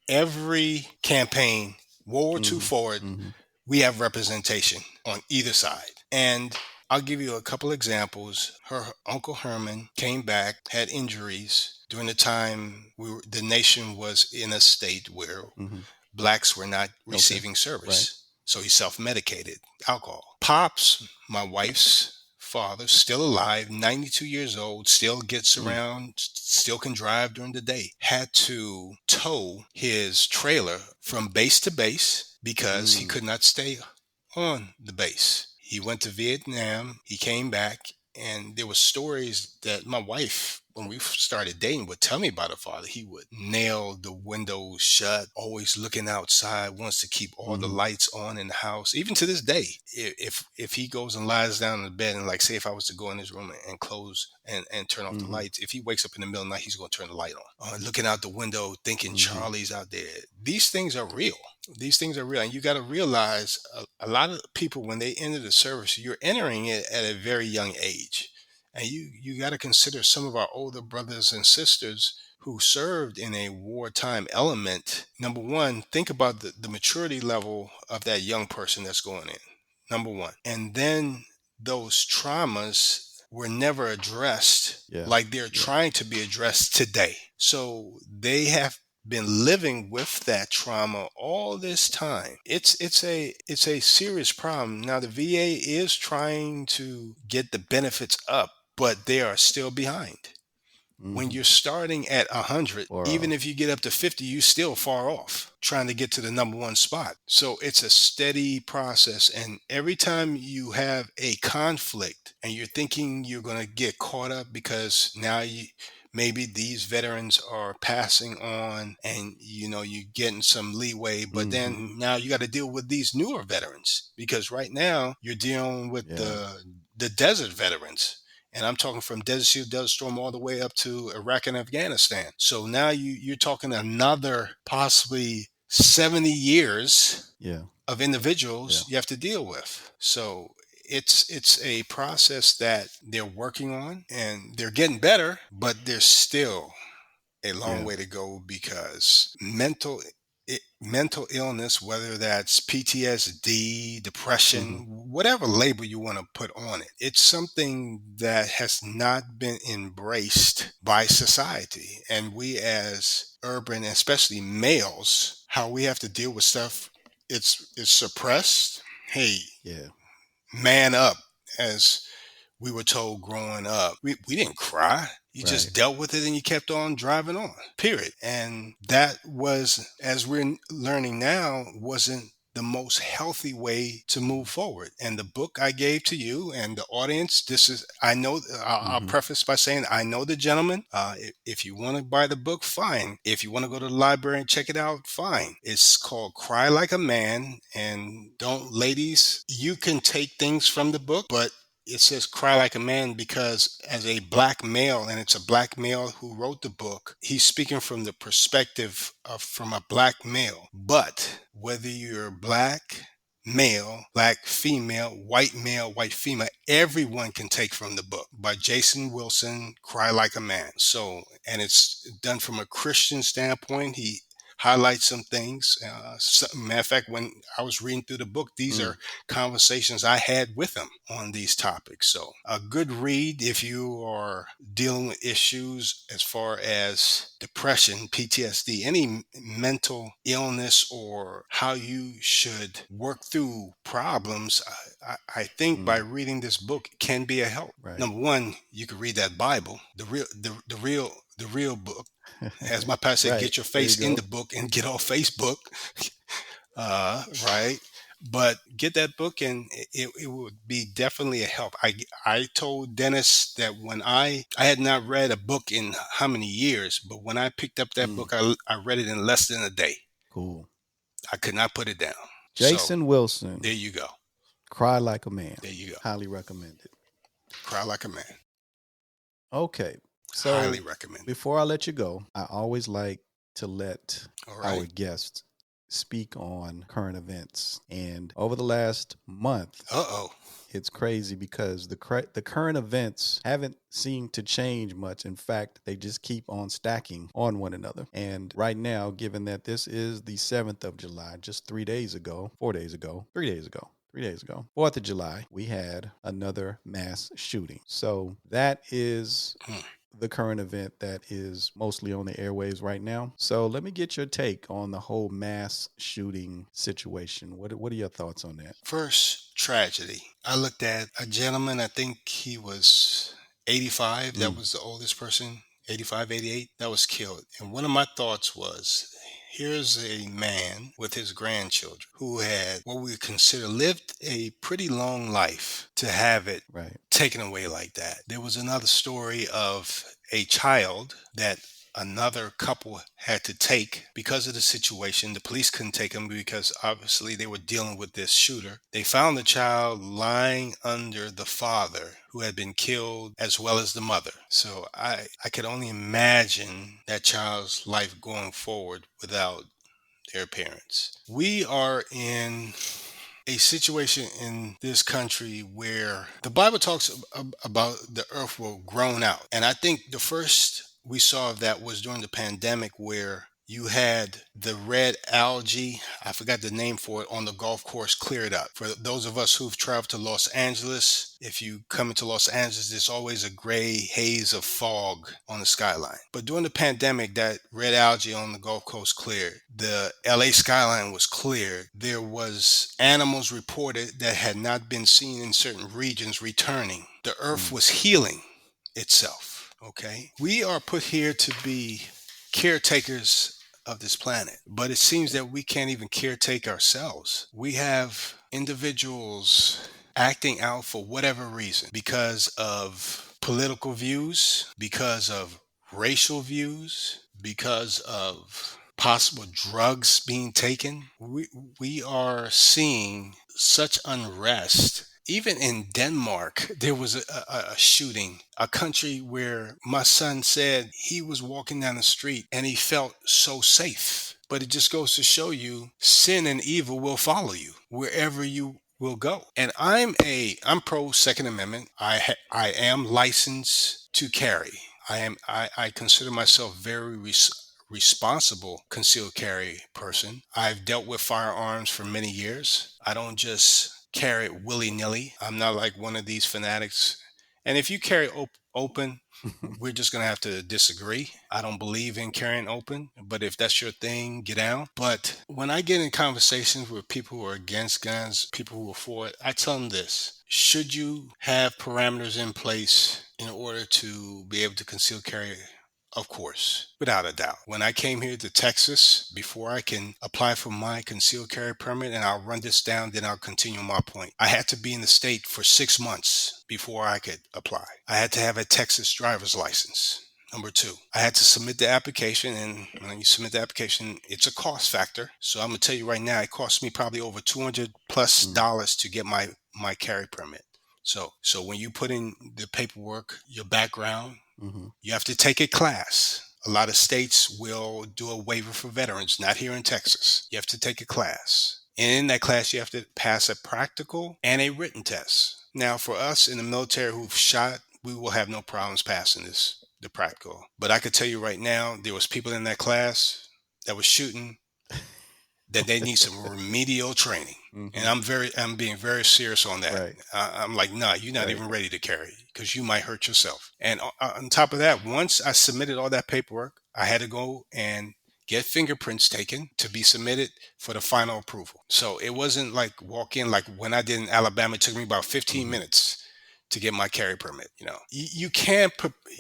Every campaign, World War II Mm-hmm. forward, Mm-hmm. we have representation on either side. And I'll give you a couple examples. Her uncle Herman came back, had injuries during the time the nation was in a state where Mm-hmm. blacks were not Okay. receiving Right. service. So he self medicated alcohol. Pops, my wife's father, still alive, 92 years old, still gets Mm. around, still can drive during the day, had to tow his trailer from base to base because he Mm. could not stay on the base. He went to Vietnam, he came back, and there were stories that my wife, when we started dating, would tell me about her father. He would nail the windows shut, always looking outside, wants to keep all the Mm-hmm. lights on in the house. Even to this day, if he goes and lies down in the bed and, like, say if I was to go in his room and close and turn off the Mm-hmm. lights, if he wakes up in the middle of the night, he's going to turn the light on. Looking out the window, thinking Mm-hmm. Charlie's out there. These things are real. These things are real, and you got to realize a lot of people, when they enter the service, you're entering it at a very young age, and you got to consider some of our older brothers and sisters who served in a wartime element. Number one, think about the maturity level of that young person that's going in. Number one, and then those traumas were never addressed Yeah. like they're Yeah. trying to be addressed today. So they have been living with that trauma all this time. It's a serious problem. Now the VA is trying to get the benefits up, but they are still behind. When Mm-hmm. you're starting at 100, Far even off. if you get up to 50, you still far off trying to get to the number one spot. So it's a steady process. And every time you have a conflict and you're thinking you're going to get caught up because now maybe these veterans are passing on and you're getting some leeway, but Mm-hmm. then now you got to deal with these newer veterans because right now you're dealing with Yeah. the desert veterans, and I'm talking from Desert Shield, Desert Storm, all the way up to Iraq and Afghanistan. So now you're talking another possibly 70 years Yeah. of Yeah. individuals you have to deal with. So it's a process that they're working on, and they're getting better, but there's still a long Yeah. way to go because mental illness, whether that's PTSD, Mm-hmm. depression, whatever label you want to put on it, it's something that has not been embraced by society. And we as urban, especially males, how we have to deal with stuff, it's suppressed. Hey, Yeah. man up, as we were told growing up. We didn't cry. You Right. just dealt with it and you kept on driving on, period. And that was, as we're learning now, wasn't the most healthy way to move forward. And the book I gave to you and the audience, this is, I know, I'll Mm-hmm. preface by saying, I know the gentleman. If you want to buy the book, fine. If you want to go to the library and check it out, fine. It's called Cry Like a Man. And don't, ladies, you can take things from the book, but it says cry like a man because as a black male, and it's a black male who wrote the book, he's speaking from the perspective of from a black male. But whether you're black, male, black female, white female. Everyone can take from the book by Jason Wilson, Cry Like a Man. So, and it's done from a Christian standpoint. He highlights some things. Matter of fact, when I was reading through the book, these Mm, are conversations I had with him on these topics. So, a good read if you are dealing with issues as far as depression, PTSD, any mental illness, or how you should work through problems. I think by mm, reading this book can be a help. right. Number one, you could read that Bible, the real book. As my pastor said, Right. get your There you face in go. the book and get off Facebook. Right. But get that book, and it would be definitely a help. I told Dennis that when I had not read a book in how many years, but when I picked up that Mm, book, I read it in less than a day. cool. I could not put it down. So Jason Wilson, there you go. Cry Like a Man. There you go. Highly recommended. Cry Like a Man. Okay. Highly So recommended. before I let you go, I always like to let All our right. guests speak on current events. And over the last month, Uh-oh. it's crazy because the current events haven't seemed to change much. In fact, they just keep on stacking on one another. And right now, given that this is the 7th of July, just 3 days ago, 4 days ago, 3 days ago, 3 days ago, 4th of July, we had another mass shooting. So that is Hmm. the current event that is mostly on the airwaves right now. So let me get your take on the whole mass shooting situation. What are your thoughts on that? First tragedy. I looked at a gentleman, I think he was 85. That Mm, was the oldest person, 85, 88, that was killed. And one of my thoughts was, here's a man with his grandchildren who had what we would consider lived a pretty long life to have it right. taken away like that. There was another story of a child that another couple had to take because of the situation. The police couldn't take him because obviously they were dealing with this shooter. They found the child lying under the father who had been killed, as well as the mother. So I could only imagine that child's life going forward without their parents. We are in a situation in this country where the Bible talks about the earth will groan out. And I think the first we saw of that was during the pandemic, where you had the red algae, I forgot the name for it, on the golf course cleared up. For those of us who've traveled to Los Angeles, if you come into Los Angeles, there's always a gray haze of fog on the skyline. But during the pandemic, that red algae on the Gulf Coast cleared. The LA skyline was cleared. There was animals reported that had not been seen in certain regions returning. The earth Mm, was healing itself. Okay. We are put here to be caretakers of this planet, but it seems that we can't even caretake ourselves. We have individuals acting out for whatever reason, because of political views, because of racial views, because of possible drugs being taken. We are seeing such unrest. Even in Denmark, there was a shooting, a country where my son said he was walking down the street and he felt so safe. But it just goes to show you, sin and evil will follow you wherever you will go. And I'm pro Second Amendment. I am licensed to carry. I consider myself very responsible concealed carry person. I've dealt with firearms for many years. I don't just carry it willy nilly. I'm not like one of these fanatics. And if you carry open, we're just going to have to disagree. I don't believe in carrying open, but if that's your thing, get down. But when I get in conversations with people who are against guns, people who are for it, I tell them this: should you have parameters in place in order to be able to conceal carry? Of course, without a doubt. When I came here to Texas, before I can apply for my concealed carry permit, and I'll run this down, then I'll continue my point. I had to be in the state for 6 months before I could apply. I had to have a Texas driver's license. Number two, I had to submit the application, and when you submit the application, it's a cost factor. So I'm gonna tell you right now, it cost me probably over $200 plus mm, to get my carry permit. So when you put in the paperwork, your background, mm-hmm. you have to take a class. A lot of states will do a waiver for veterans, not here in Texas. You have to take a class. And in that class, you have to pass a practical and a written test. Now, for us in the military who've shot, we will have no problems passing the practical. But I could tell you right now, there was people in that class that was shooting that they need some remedial training. And Hmm. I'm being very serious on that. Right. I'm like, nah, you're not Right. even ready to carry because you might hurt yourself. And on top of that, once I submitted all that paperwork, I had to go and get fingerprints taken to be submitted for the final approval. So it wasn't like walk in like when I did in Alabama. It took me about 15 Hmm. minutes to get my carry permit. You can't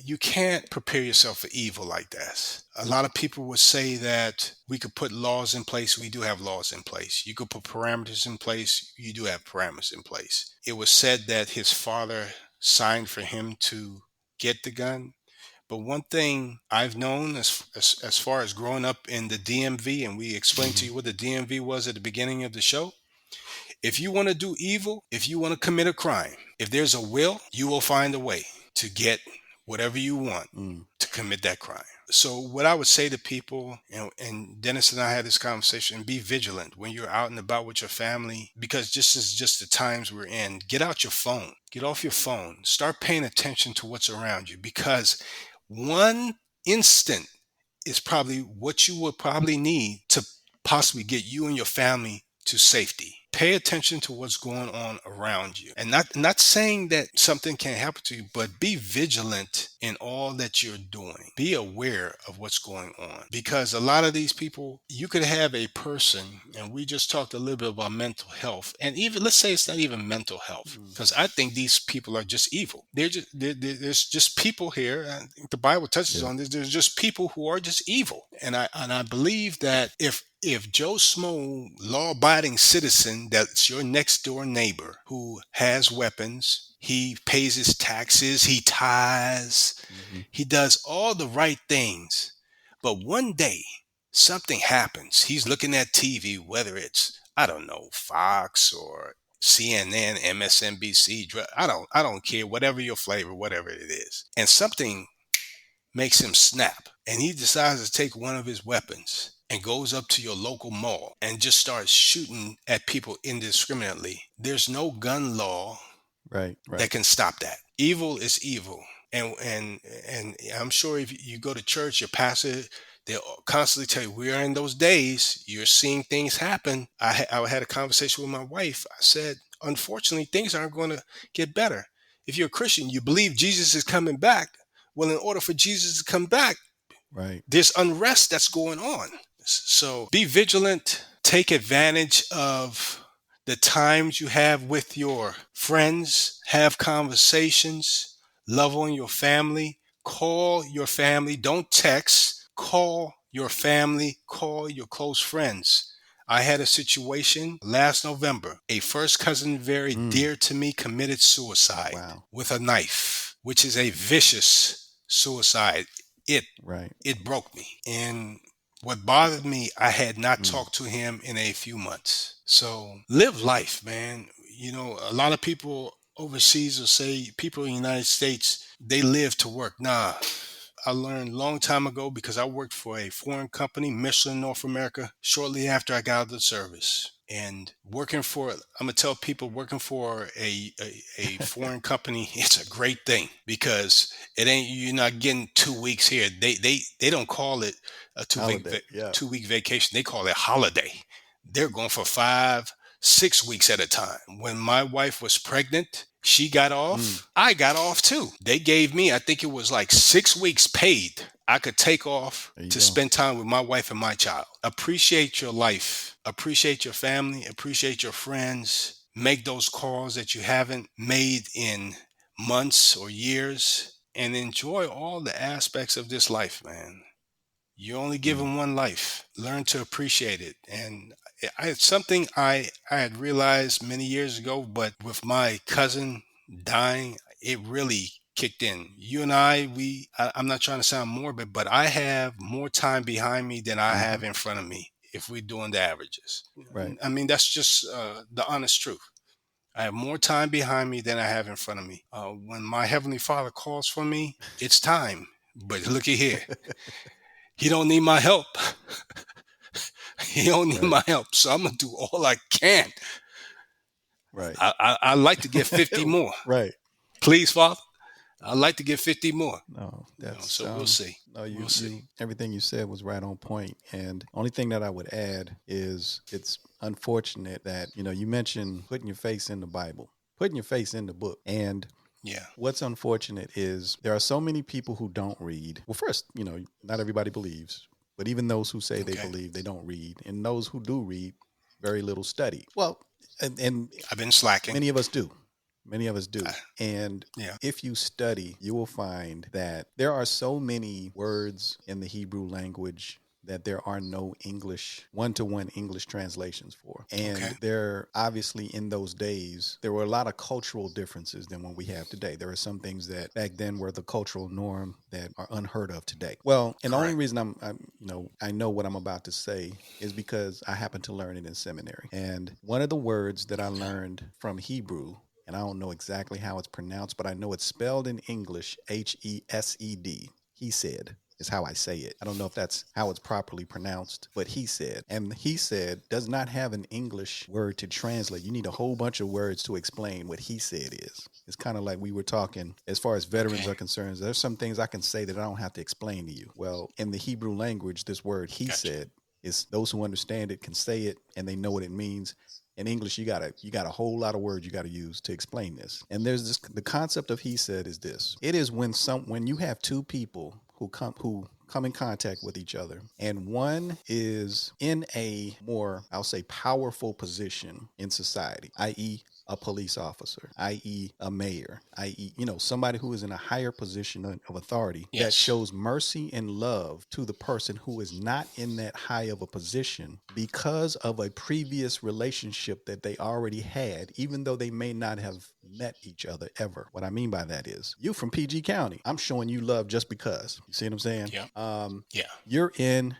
you can't prepare yourself for evil like that. A lot of people would say that we could put laws in place. We do have laws in place. You could put parameters in place. You do have parameters in place. It was said that his father signed for him to get the gun. But one thing I've known as far as growing up in the DMV, and we explained to Hmm. you what the DMV was at the beginning of the show, if you want to do evil, if you want to commit a crime, if there's a will, you will find a way to get whatever you want Mm. to commit that crime. So, what I would say to people, and Dennis and I had this conversation, be vigilant when you're out and about with your family, because this is just the times we're in. Get out your phone, get off your phone, start paying attention to what's around you, because one instant is probably what you would probably need to possibly get you and your family to safety. Pay attention to what's going on around you. And not saying that something can't happen to you, but be vigilant in all that you're doing. Be aware of what's going on. Because a lot of these people, you could have a person, and we just talked a little bit about mental health. And even let's say it's not even mental health. Mm. Because I think these people are just evil. There's just people here, and the Bible touches Yeah. on this. There's just people who are just evil. And I believe that if Joe Smo, law-abiding citizen, that's your next door neighbor who has weapons, he pays his taxes, he tithes, Hmm. he does all the right things, but one day something happens. He's looking at TV, whether it's I don't know Fox or CNN, MSNBC. I don't care. Whatever your flavor, whatever it is, and something makes him snap. And he decides to take one of his weapons and goes up to your local mall and just starts shooting at people indiscriminately. There's no gun law Right. that Right. can stop that. Evil is evil. And I'm sure if you go to church, your pastor, they'll constantly tell you, we are in those days. You're seeing things happen. I had a conversation with my wife. I said, unfortunately, things aren't going to get better. If you're a Christian, you believe Jesus is coming back. Well, in order for Jesus to come back, Right. there's unrest that's going on. So be vigilant, take advantage of the times you have with your friends, have conversations, love on your family, call your family, don't text, call your family, call your close friends. I had a situation last November. A first cousin very Mm. dear to me committed suicide Wow. with a knife, which is a vicious suicide. It Right. it broke me. And what bothered me, I had not Mm. talked to him in a few months. So live life, man. A lot of people overseas will say people in the United States, they live to work. Nah, I learned a long time ago because I worked for a foreign company, Michelin North America, shortly after I got out of the service. And I'm gonna tell people working for a foreign company, it's a great thing because you're not getting 2 weeks here. They don't call it a Holiday. Yeah. 2 week vacation. They call it holiday. They're going for 5, 6 weeks at a time. When my wife was pregnant, she got Mm. off. I got off too. They gave me, I think it was like 6 weeks paid. I could take off There you to go. spend time with my wife and my child. Appreciate your life. Appreciate your family. Appreciate your friends. Make those calls that you haven't made in months or years and enjoy all the aspects of this life, man. You're only Mm. given one life. Learn to appreciate it. And it's something I had realized many years ago, but with my cousin dying, it really kicked in. You and I'm not trying to sound morbid, but I have more time behind me than I Hmm. have in front of me if we're doing the averages. Right. I mean, that's just the honest truth. I have more time behind me than I have in front of me. When my Heavenly Father calls for me, it's time. But looky here, he don't need my help. He don't need Right. my help, so I'm gonna do all I can. Right. I like to get 50 more, Right. please, Father. I'd like to get 50 more. No, So we'll see. no, We'll see. you everything you said was right on point. And only thing that I would add is it's unfortunate that, you mentioned putting your face in the Bible, putting your face in the book. And Yeah. what's unfortunate is there are so many people who don't read. Well, first, not everybody believes, but even those who say they Okay. believe, they don't read. And those who do read, very little study. Well, and I've been slacking. many of us do. Many of us do. I, And yeah. if you study, you will find that there are so many words in the Hebrew language that there are no one-to-one English translations for. And Okay. there, obviously, in those days, there were a lot of cultural differences than what we have today. There are some things that back then were the cultural norm that are unheard of today. Well, and the only Correct. reason I know what I'm about to say is because I happened to learn it in seminary. And one of the words that I Okay. learned from Hebrew, and I don't know exactly how it's pronounced, but I know it's spelled in English Hesed. He said is how I say it. I don't know if that's how it's properly pronounced, but he said. And he said does not have an English word to translate. You need a whole bunch of words to explain what he said is. It's kind of like we were talking as far as veterans Okay. are concerned. There's some things I can say that I don't have to explain to you. Well, in the Hebrew language, this word he Gotcha. said is those who understand it can say it and they know what it means. In English, you got a whole lot of words you got to use to explain this. And there's this the concept of he said is this. It is when you have two people who come in contact with each other and one is in a more, I'll say, powerful position in society, i.e. a police officer, i.e. a mayor, i.e. Somebody who is in a higher position of authority that Yes. shows mercy and love to the person who is not in that high of a position because of a previous relationship that they already had, even though they may not have met each other ever. What I mean by that is you from PG County, I'm showing you love just because. You see what I'm saying? Yeah. Yeah. You're a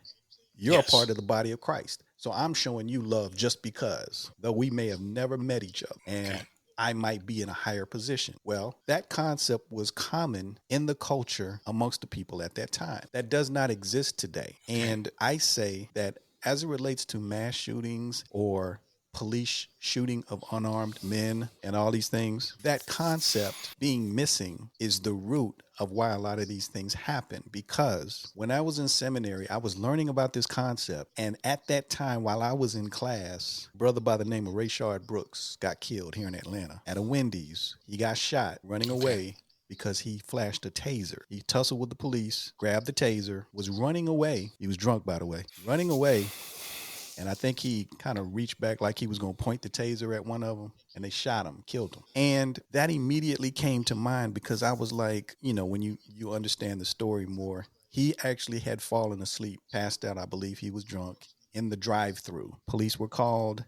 Yes. part of the body of Christ. So I'm showing you love just because, though we may have never met each other. And Okay. I might be in a higher position. Well, that concept was common in the culture amongst the people at that time. That does not exist today. Okay. And I say that as it relates to mass shootings or police shooting of unarmed men and all these things, that concept being missing is the root of why a lot of these things happen. Because when I was in seminary, I was learning about this concept. And at that time, while I was in class, a brother by the name of Rayshard Brooks got killed here in Atlanta at a Wendy's. He got shot running Okay. away because he flashed a taser. He tussled with the police, grabbed the taser, was running away. He was drunk, by the way, running away. And I think he kind of reached back like he was going to point the taser at one of them, and they shot him, killed him. And that immediately came to mind because I was like, when you understand the story more, he actually had fallen asleep, passed out. I believe he was drunk in the drive-through. Police were called.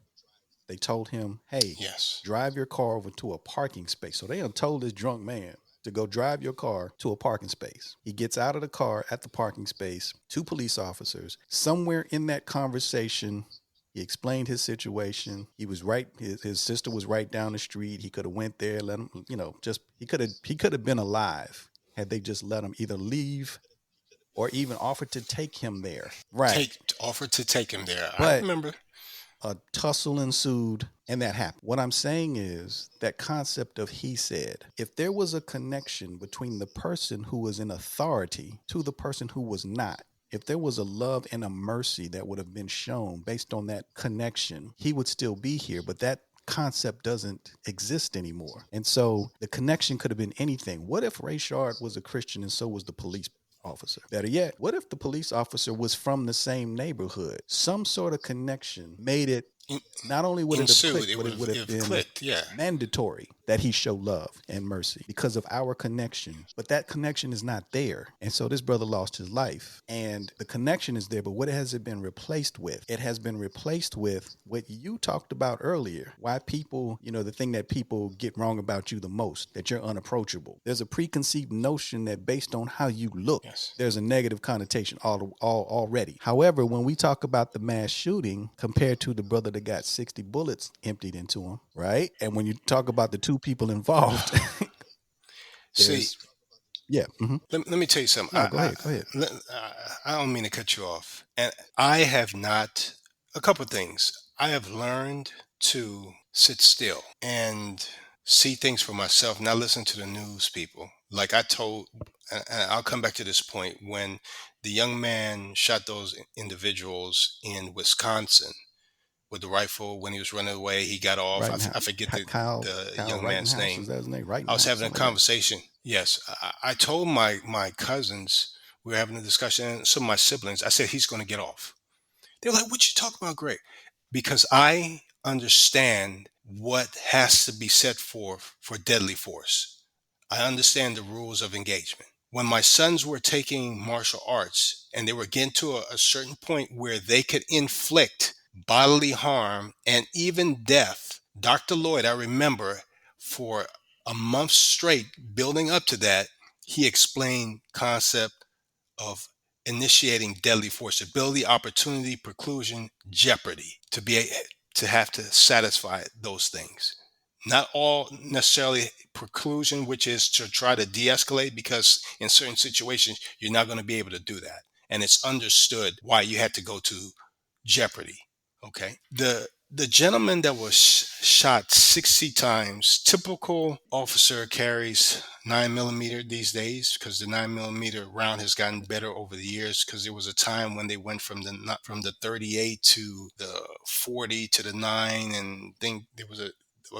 They told him, hey, Yes. drive your car over to a parking space. So they had told this drunk man to go drive your car to a parking space. He gets out of the car at the parking space, two police officers. Somewhere in that conversation, he explained his situation. He was right. His sister was right down the street. He could have went there, let him, he could have been alive had they just let him either leave or even offered to take him there. Right. Offer to take him there. I But remember. a tussle ensued and that happened. What I'm saying is that concept of he said, if there was a connection between the person who was in authority to the person who was not, if there was a love and a mercy that would have been shown based on that connection, he would still be here. But that concept doesn't exist anymore. And so the connection could have been anything. What if Rayshard was a Christian and so was the police officer? Better yet, what if the police officer was from the same neighborhood? Some sort of connection made it, not only would it have Ensued. clicked, but it would have been clicked. Yeah. mandatory that he show love and mercy because of our connection. But that connection is not there. And so this brother lost his life. And the connection is there, but what has it been replaced with? It has been replaced with what you talked about earlier. Why people, the thing that people get wrong about you the most, that you're unapproachable. There's a preconceived notion that based on how you look, Yes. there's a negative connotation already. However, when we talk about the mass shooting compared to the brother that got 60 bullets emptied into him, right? And when you talk about the two people involved, See, yeah. Mm-hmm. let me tell you something. No, go ahead. I don't mean to cut you off. And I have not A couple of things. I have learned to sit still and see things for myself, not listen to the news people. Like I told, and I'll come back to this point when the young man shot those individuals in Wisconsin with the rifle when he was running away. He got off. I forget the Kyle young man's Rittenhouse, is name. that his name? I was Rittenhouse, having a something like that. conversation. Yes, I told my cousins, we were having a discussion, and some of my siblings. I said he's going to get off. They're like, "What you talking about, Greg?" Because I understand what has to be set forth for deadly force. I understand the rules of engagement. When my sons were taking martial arts and they were getting to a certain point where they could inflict bodily harm and even death, Dr. Lloyd, I remember for a month straight building up to that, he explained concept of initiating deadly force, ability, opportunity, preclusion, jeopardy, to have to satisfy those things. Not all necessarily preclusion, which is to try to de-escalate, because in certain situations you're not going to be able to do that, and it's understood why you had to go to jeopardy. Okay. The gentleman that was shot 60 times, typical officer carries 9 millimeter these days because the 9 millimeter round has gotten better over the years. Because there was a time when they went from the not from the 38 to the 40 to the 9, and think there was a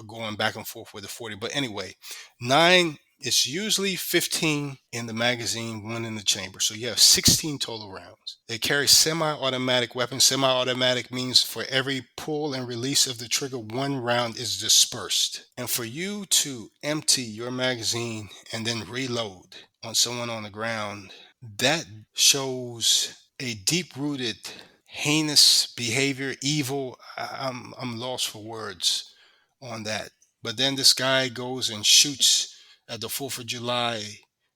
going back and forth with the 40. But anyway, 9, it's usually 15 in the magazine, 1 in the chamber. So you have 16 total rounds. They carry semi-automatic weapons. Semi-automatic means for every pull and release of the trigger, 1 round is dispersed. And for you to empty your magazine and then reload on someone on the ground, that shows a deep-rooted, heinous behavior, evil. I'm lost for words on that. But then this guy goes and shoots at the 4th of July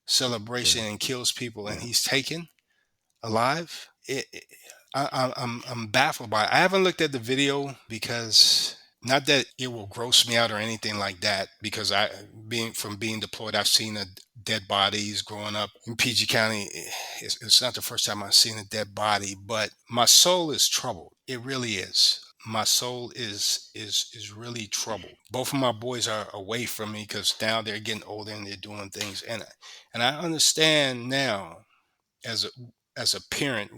celebration Yeah, and kills people, and yeah. he's taken alive. I'm baffled by it. I haven't looked at the video because not that it will gross me out or anything like that. Because being deployed, I've seen dead bodies growing up in PG County. It's not the first time I've seen a dead body, but my soul is troubled. It really is. My soul is really troubled. Both of my boys are away from me because now they're getting older and they're doing things, and I understand now as a parent,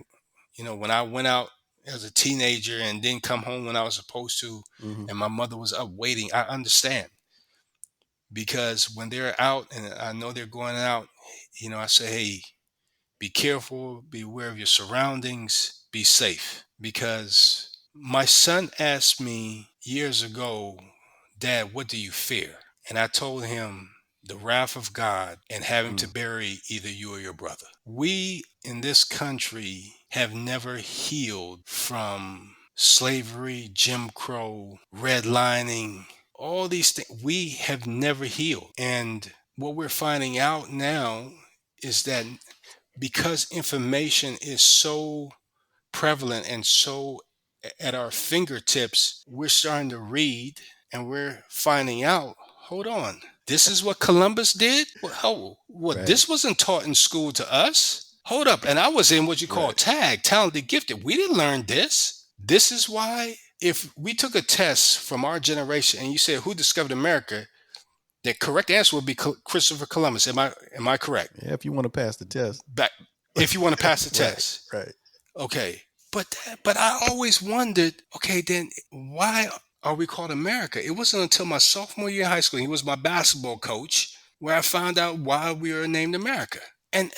when I went out as a teenager and didn't come home when I was supposed to, Hmm. and my mother was up waiting. I understand, because when they're out and I know they're going out, I say, hey, be careful, be aware of your surroundings, be safe. Because my son asked me years ago, Dad, what do you fear? And I told him the wrath of God and having to Mm. bury either you or your brother. We in this country have never healed from slavery, Jim Crow, redlining, all these things. We have never healed. And what we're finding out now is that because information is so prevalent and so at our fingertips, we're starting to read and we're finding out, hold on, this is what Columbus did? What, Right, this wasn't taught in school to us? Hold up. And I was in what you call right. tag, talented, gifted. We didn't learn this. This is why if we took a test from our generation and you said who discovered America, the correct answer would be Christopher Columbus. Am I correct? Yeah, if you want to pass the test. Back, if you want to pass the Right, test. right. Okay. But I always wondered, okay, then why are we called America? It wasn't until my sophomore year in high school, he was my basketball coach, where I found out why we were named America. And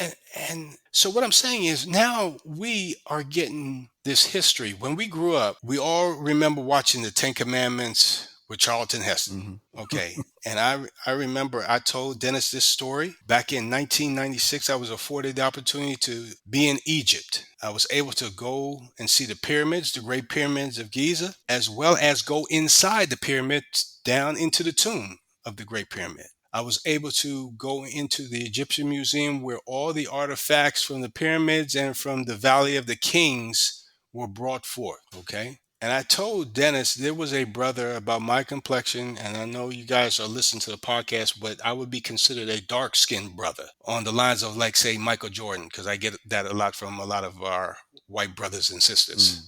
so what I'm saying is now we are getting this history. When we grew up, we all remember watching the Ten Commandments with Charlton Heston. Hmm. Okay. And I remember I told Dennis this story back in 1996. I was afforded the opportunity to be in Egypt. I was able to go and see the pyramids, the Great Pyramids of Giza, as well as go inside the pyramids down into the tomb of the Great Pyramid. I was able to go into the Egyptian Museum where all the artifacts from the pyramids and from the Valley of the Kings were brought forth. Okay. And I told Dennis there was a brother about my complexion, and I know you guys are listening to the podcast, but I would be considered a dark skinned brother on the lines of, like, say, Michael Jordan, because I get that a lot from a lot of our white brothers and sisters.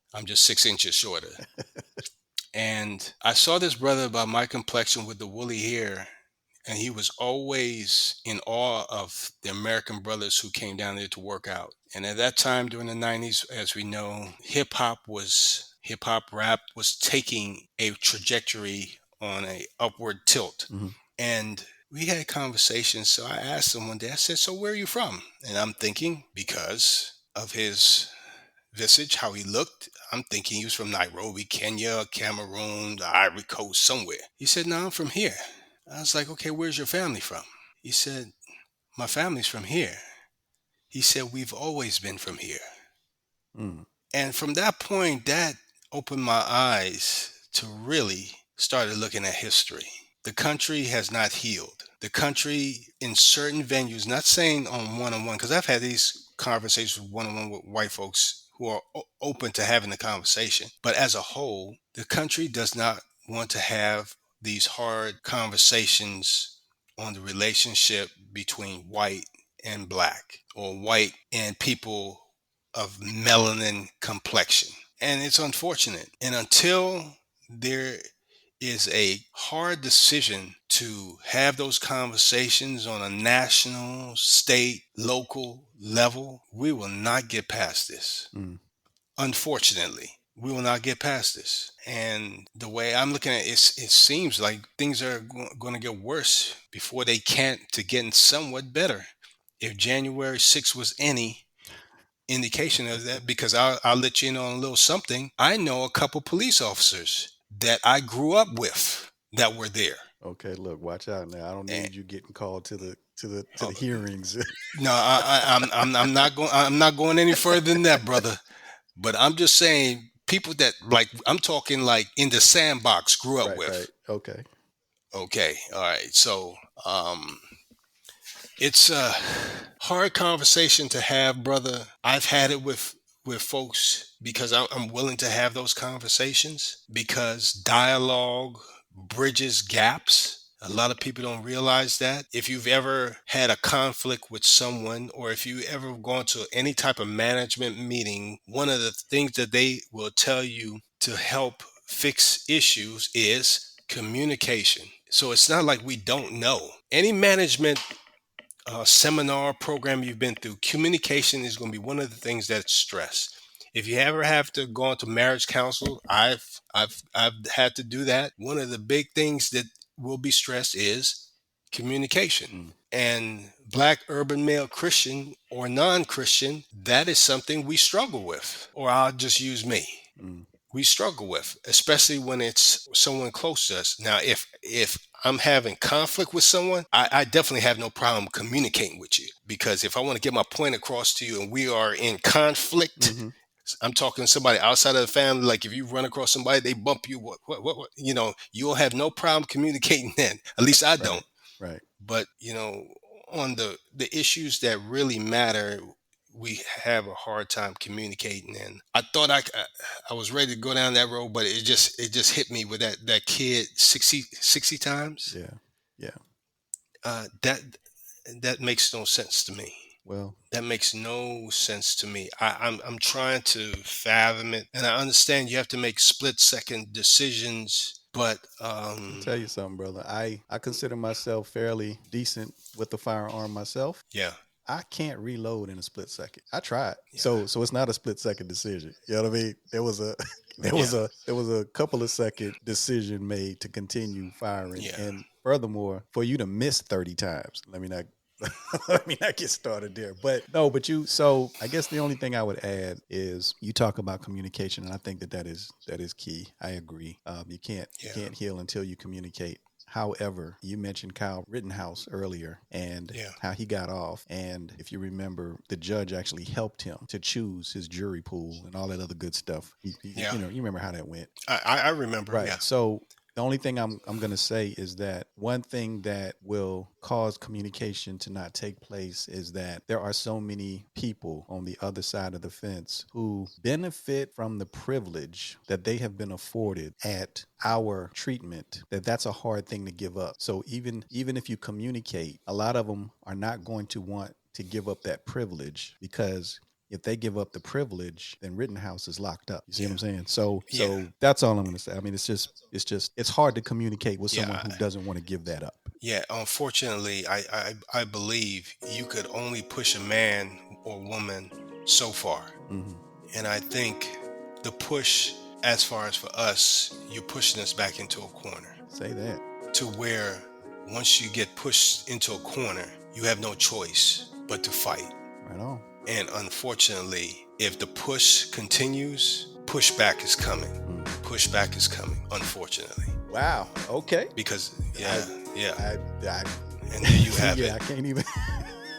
Mm. I'm just 6 inches shorter. And I saw this brother about my complexion with the woolly hair, and he was always in awe of the American brothers who came down there to work out. And at that time during the 90s, as we know, hip hop rap was taking a trajectory on a upward tilt. Hmm. And we had conversations. So I asked him one day, I said, "So where are you from?" And I'm thinking, because of his visage, how he looked, I'm thinking he was from Nairobi, Kenya, Cameroon, the Ivory Coast, somewhere. He said, "No, I'm from here." I was like, "Okay, where's your family from?" He said, "My family's from here." He said, "We've always been from here." Mm. And from that point, that opened my eyes to really started looking at history. The country has not healed. The country in certain venues, not saying on one, because I've had these conversations one on one with white folks who are open to having the conversation. But as a whole, the country does not want to have these hard conversations on the relationship between white and black, or white and people of melanin complexion. And it's unfortunate. And until there is a hard decision to have those conversations on a national, state, local level, we will not get past this. Mm. Unfortunately, we will not get past this. And the way I'm looking at it, it seems like things are going to get worse before they can't to getting somewhat better. If January 6th was any indication of that, because I'll let you in on a little something. I know a couple police officers that I grew up with that were there. Okay, look, watch out now. I don't And, need you getting called to the uh, hearings. no, I'm not going. I'm not going any further than that, brother. But I'm just saying, people that like I'm talking like in the sandbox grew up Right, right. with. Okay. Okay, all right. So it's a hard conversation to have, brother. I've had it with folks because I'm willing to have those conversations because dialogue bridges gaps. A lot of people don't realize that. If you've ever had a conflict with someone, or if you ever gone to any type of management meeting, one of the things that they will tell you to help fix issues is communication. So it's not like we don't know. Any management seminar program you've been through, communication is going to be one of the things that's stressed. If you ever have to go into marriage counsel, I've had to do that. One of the big things that will be stressed is communication. Mm. And black urban male Christian or non-Christian, that is something we struggle with. Or I'll just use me, Mm. we struggle with, especially when it's someone close to us. Now, if I'm having conflict with someone, I definitely have no problem communicating with you, because if I want to get my point across to you and we are in conflict, Mm-hmm. I'm talking to somebody outside of the family. Like if you run across somebody, they bump you. What? You know, you'll have no problem communicating then. At least I Right. don't. Right. But on the issues that really matter, we have a hard time communicating. And I thought I was ready to go down that road, but it just hit me with that kid 60 times. Yeah. Yeah. That makes no sense to me. Well, That makes no sense to me. I'm trying to fathom it, and I understand you have to make split second decisions, but I'll tell you something, brother. I consider myself fairly decent with the firearm myself. yeah, I can't reload in a split second. I tried. yeah, So it's not a split second decision. You know what I mean? There was a yeah, there was a couple of second decision made to continue firing. yeah, And furthermore, for you to miss 30 times, let me not let me not get started there. But no, but so I guess the only thing I would add is you talk about communication, and I think that is key. I agree. You yeah, can't heal until you communicate. However, you mentioned Kyle Rittenhouse earlier and yeah, how he got off. And if you remember, the judge actually helped him to choose his jury pool and all that other good stuff. yeah. You remember how that went. I remember. Right. Yeah, So the only thing I'm going to say is that one thing that will cause communication to not take place is that there are so many people on the other side of the fence who benefit from the privilege that they have been afforded at our treatment, that's a hard thing to give up. So even if you communicate, a lot of them are not going to want to give up that privilege because if they give up the privilege, then Rittenhouse is locked up. You see what I'm saying? Yeah. So that's all I'm going to say. I mean, it's hard to communicate with Yeah, someone who doesn't want to give that up. Yeah, unfortunately, I believe you could only push a man or woman so far. Mm-hmm. And I think the push, as far as for us, you're pushing us back into a corner Say that. to where once you get pushed into a corner, you have no choice but to fight. Right on. And unfortunately, if the push continues, pushback is coming. Pushback is coming, unfortunately. Wow. Okay. Because, I and there you have yeah, it. I can't even.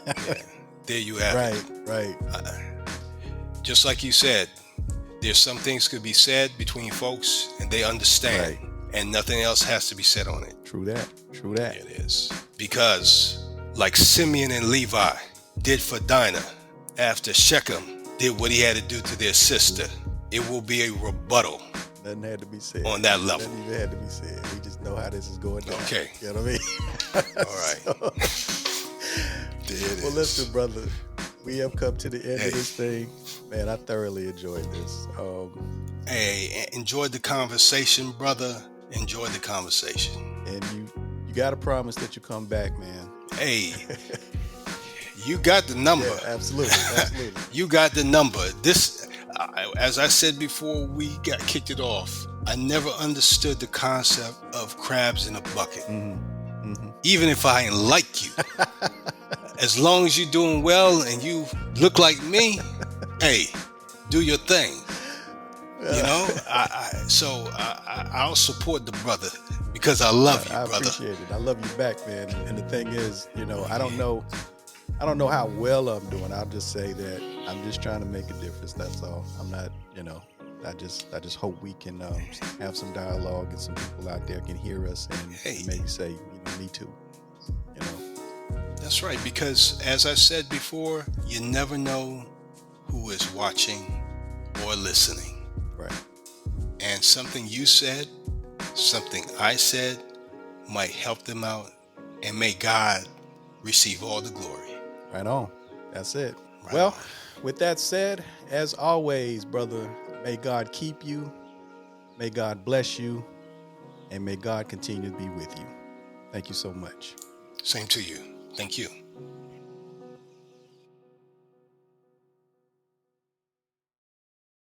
Yeah, there you have it. Right. Just like you said, there's some things could be said between folks and they understand, and nothing else has to be said on it. True that. It is. Because like Simeon and Levi did for Dinah after Shechem did what he had to do to their sister, it will be a rebuttal. Nothing had to be said. On that level. Nothing even had to be said. We just know how this is going down. Okay. You know what I mean? All right. There it Well, is. listen, brother. We have come to the end of this thing. Man, I thoroughly enjoyed this. Hey, enjoyed the conversation, brother. Enjoyed the conversation. And you got to promise that you come back, man. Hey, you got the number. Yeah, absolutely. You got the number. This, as I said before we got kicked it off, I never understood the concept of crabs in a bucket. Even if I ain't like you. As long as you're doing well and you look like me, hey, do your thing. You know, I'll support the brother because I love you, brother. I appreciate it. I love you back, man. And the thing is, I don't know how well I'm doing. I'll just say that I'm just trying to make a difference. That's all. I'm not, I just hope we can have some dialogue and some people out there can hear us and maybe say, me too. That's right, because as I said before, you never know who is watching or listening. Right. And something you said, something I said might help them out, and may God receive all the glory. Right on. That's it. Right well, on. With that said, as always, brother, may God keep you, may God bless you, and may God continue to be with you. Thank you so much. Same to you. Thank you.